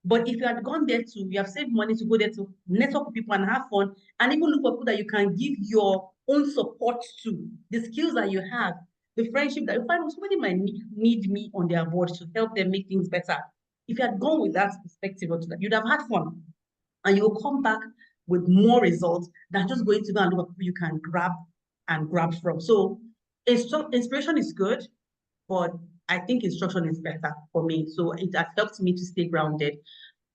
But if you had gone there to, you have saved money to go there to network with people and have fun, and even look for people that you can give your own support to, the skills that you have, the friendship that you find, somebody might need me on their board to help them make things better. If you had gone with that perspective, you'd have had fun, and you will come back with more results than just going to go and look for people you can grab from. So inspiration is good, but I think instruction is better for me. So it has helped me to stay grounded,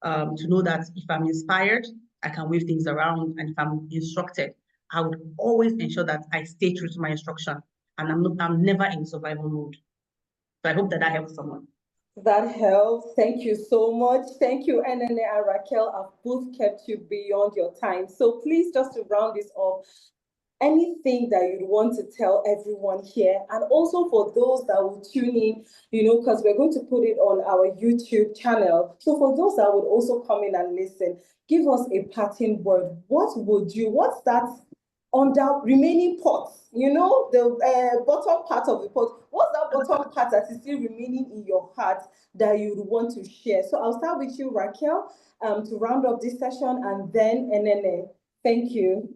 to know that if I'm inspired, I can wave things around, and if I'm instructed, I would always ensure that I stay true to my instruction, and I'm never in survival mode. So I hope that helps someone. That helps. Thank you so much. Thank you, Enene and Raquel. I've both kept you beyond your time. So please, just to round this off, anything that you'd want to tell everyone here, and also for those that will tune in, you know, because we're going to put it on our YouTube channel. So for those that would also come in and listen, give us a parting word. What's that under remaining pot? You know, the bottom part of the pot. What's that bottom part that is still remaining in your heart that you'd want to share? So I'll start with you, Raquel, to round up this session, and then Enene. Thank you.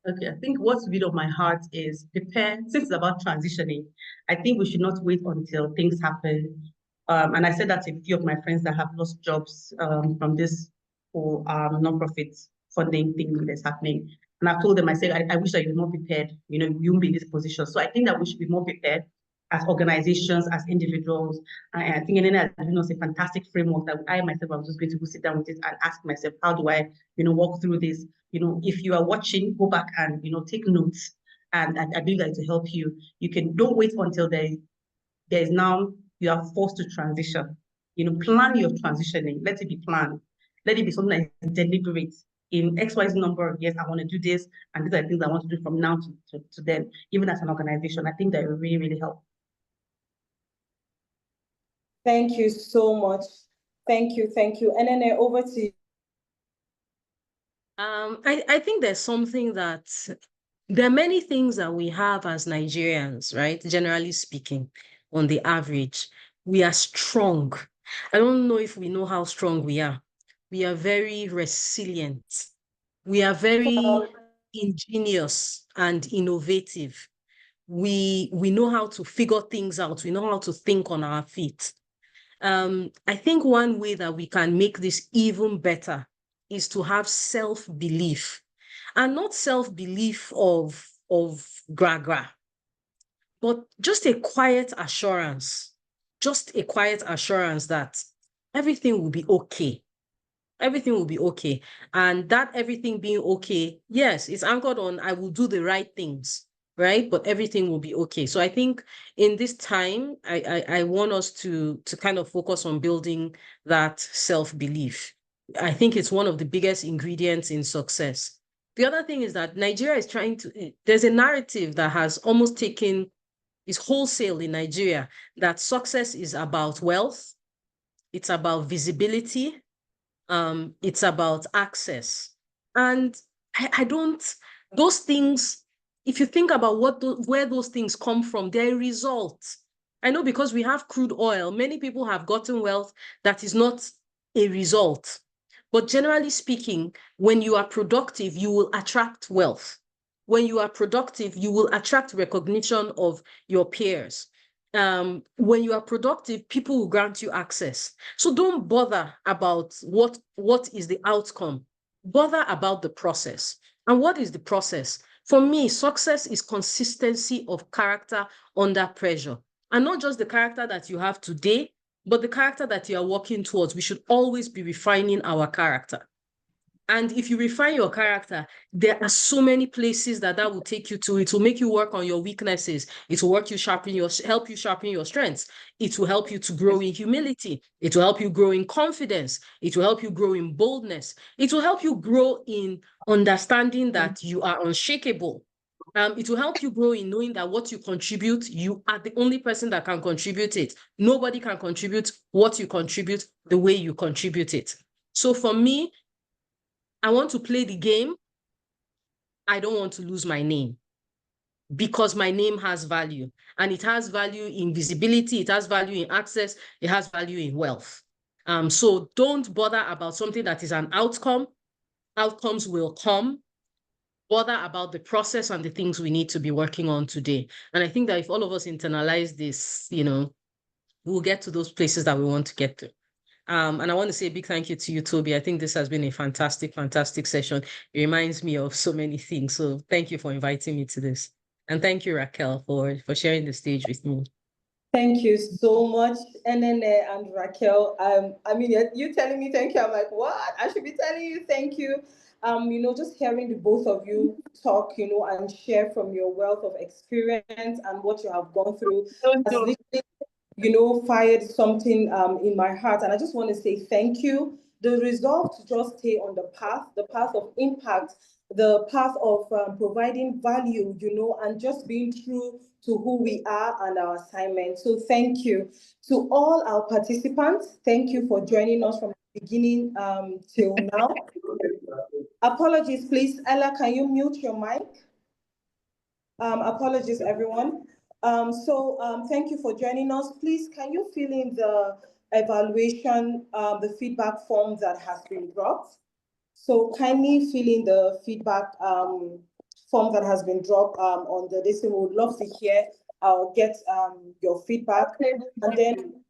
Okay, I think what's been on my heart is prepare. Since it's about transitioning, I think we should not wait until things happen. And I said that to a few of my friends that have lost jobs from this whole non-profit funding thing that's happening. And I've told them, I said, I wish that you're more prepared. You know, you won't be in this position. So I think that we should be more prepared as organizations, as individuals. And I think Enene has given us a fantastic framework that I myself, I was just going to go sit down with it and ask myself, how do I, you know, walk through this? You know, if you are watching, go back and, you know, take notes. And I believe that to help you. You can, don't wait until there is now, you are forced to transition. You know, plan your transitioning. Let it be planned. Let it be something that is deliberate. In XYZ number of years, I want to do this, and these are things I want to do from now to then, even as an organization. I think that will really, really help. Thank you so much. Thank you. Enene, over to you. I think there's something that there are many things that we have as Nigerians, right? Generally speaking, on the average, we are strong. I don't know if we know how strong we are. We are very resilient. We are very ingenious and innovative. We know how to figure things out. We know how to think on our feet. I think one way that we can make this even better is to have self-belief, and not self-belief of gra, but just a quiet assurance, that everything will be okay. Everything will be okay. And that everything being okay, yes, it's anchored on I will do the right things, right? But everything will be okay. So I think in this time, I want us to kind of focus on building that self-belief. I think it's one of the biggest ingredients in success. The other thing is that Nigeria is trying to, there's a narrative that has almost taken, is wholesale in Nigeria, that success is about wealth, it's about visibility, it's about access. And I don't, those things, if you think about where those things come from, they're results. I know because we have crude oil, many people have gotten wealth that is not a result. But generally speaking, when you are productive, you will attract wealth. When you are productive, you will attract recognition of your peers. When you are productive, people will grant you access. So don't bother about what is the outcome. Bother about the process. And what is the process? For me, success is consistency of character under pressure. And not just the character that you have today, but the character that you are working towards. We should always be refining our character. And if you refine your character, there are so many places that will take you to. It will make you work on your weaknesses. It will help you sharpen your strengths. It will help you to grow in humility. It will help you grow in confidence. It will help you grow in boldness. It will help you grow in understanding that you are unshakable. It will help you grow in knowing that what you contribute, you are the only person that can contribute it. Nobody can contribute what you contribute the way you contribute it. So for me, I want to play the game. I don't want to lose my name, because my name has value, and it has value in visibility. It has value in access. It has value in wealth. So don't bother about something that is an outcome. Outcomes will come. Bother about the process and the things we need to be working on today. And I think that if all of us internalize this, we'll get to those places that we want to get to. And I want to say a big thank you to you, Toby. I think this has been a fantastic, fantastic session. It reminds me of so many things. So thank you for inviting me to this. And thank you, Raquel, for sharing the stage with me. Thank you so much, Enene and Raquel. I mean, you telling me thank you. I'm like, what? I should be telling you thank you. Just hearing the both of you talk, and share from your wealth of experience and what you have gone through has literally, fired something in my heart. And I just want to say thank you. The resolve to just stay on the path of impact, the path of providing value, and just being true to who we are and our assignment. So thank you. To all our participants, thank you for joining us from the beginning till now. Apologies, please. Ella, can you mute your mic? Apologies, everyone. Thank you for joining us. Please, can you fill in the evaluation, the feedback form that has been dropped? So kindly fill in the feedback form that has been dropped on the listen. We would love to hear get your feedback. And then,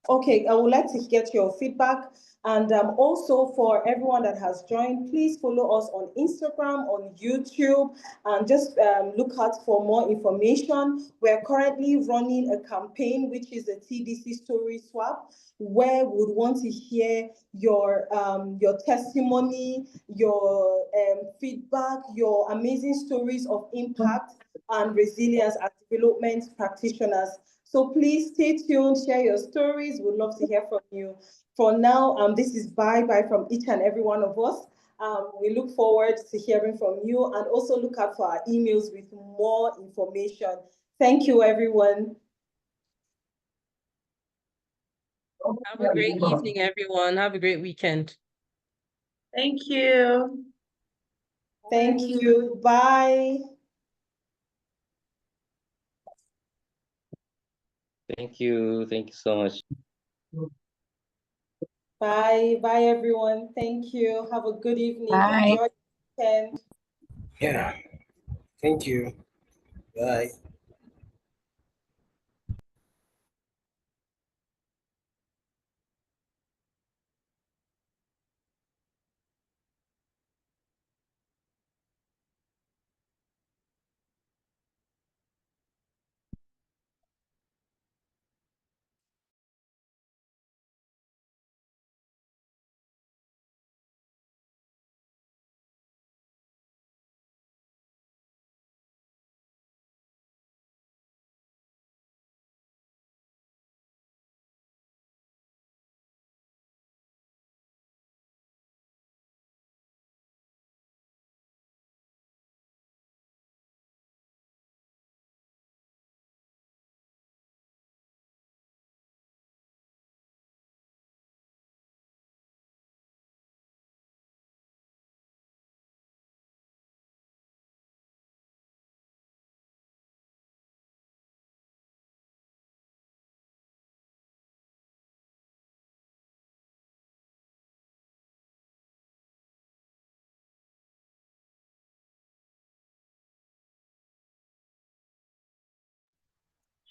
okay, I would like to get your feedback. And also for everyone that has joined, please follow us on Instagram, on YouTube, and just look out for more information. We're currently running a campaign, which is a TDC Story Swap, where we would want to hear your testimony, your feedback, your amazing stories of impact and resilience as development practitioners. So please stay tuned, share your stories. We'd love to hear from you. For now, this is bye-bye from each and every one of us. We look forward to hearing from you, and also look out for our emails with more information. Thank you, everyone. Have a great evening, everyone. Have a great weekend. Thank you. Thank you. Bye. Thank you. Thank you so much. Bye. Bye, everyone. Thank you. Have a good evening. Bye. Enjoy the weekend. Yeah. Thank you. Bye.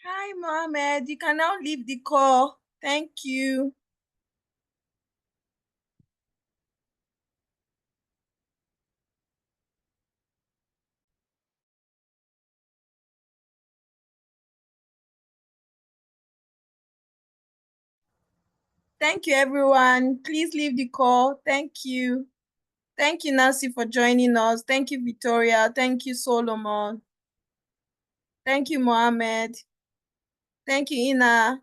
Hi, Mohammed. You can now leave the call. Thank you. Thank you, everyone. Please leave the call. Thank you. Thank you, Nancy, for joining us. Thank you, Victoria. Thank you, Solomon. Thank you, Mohammed. Thank you, Ina.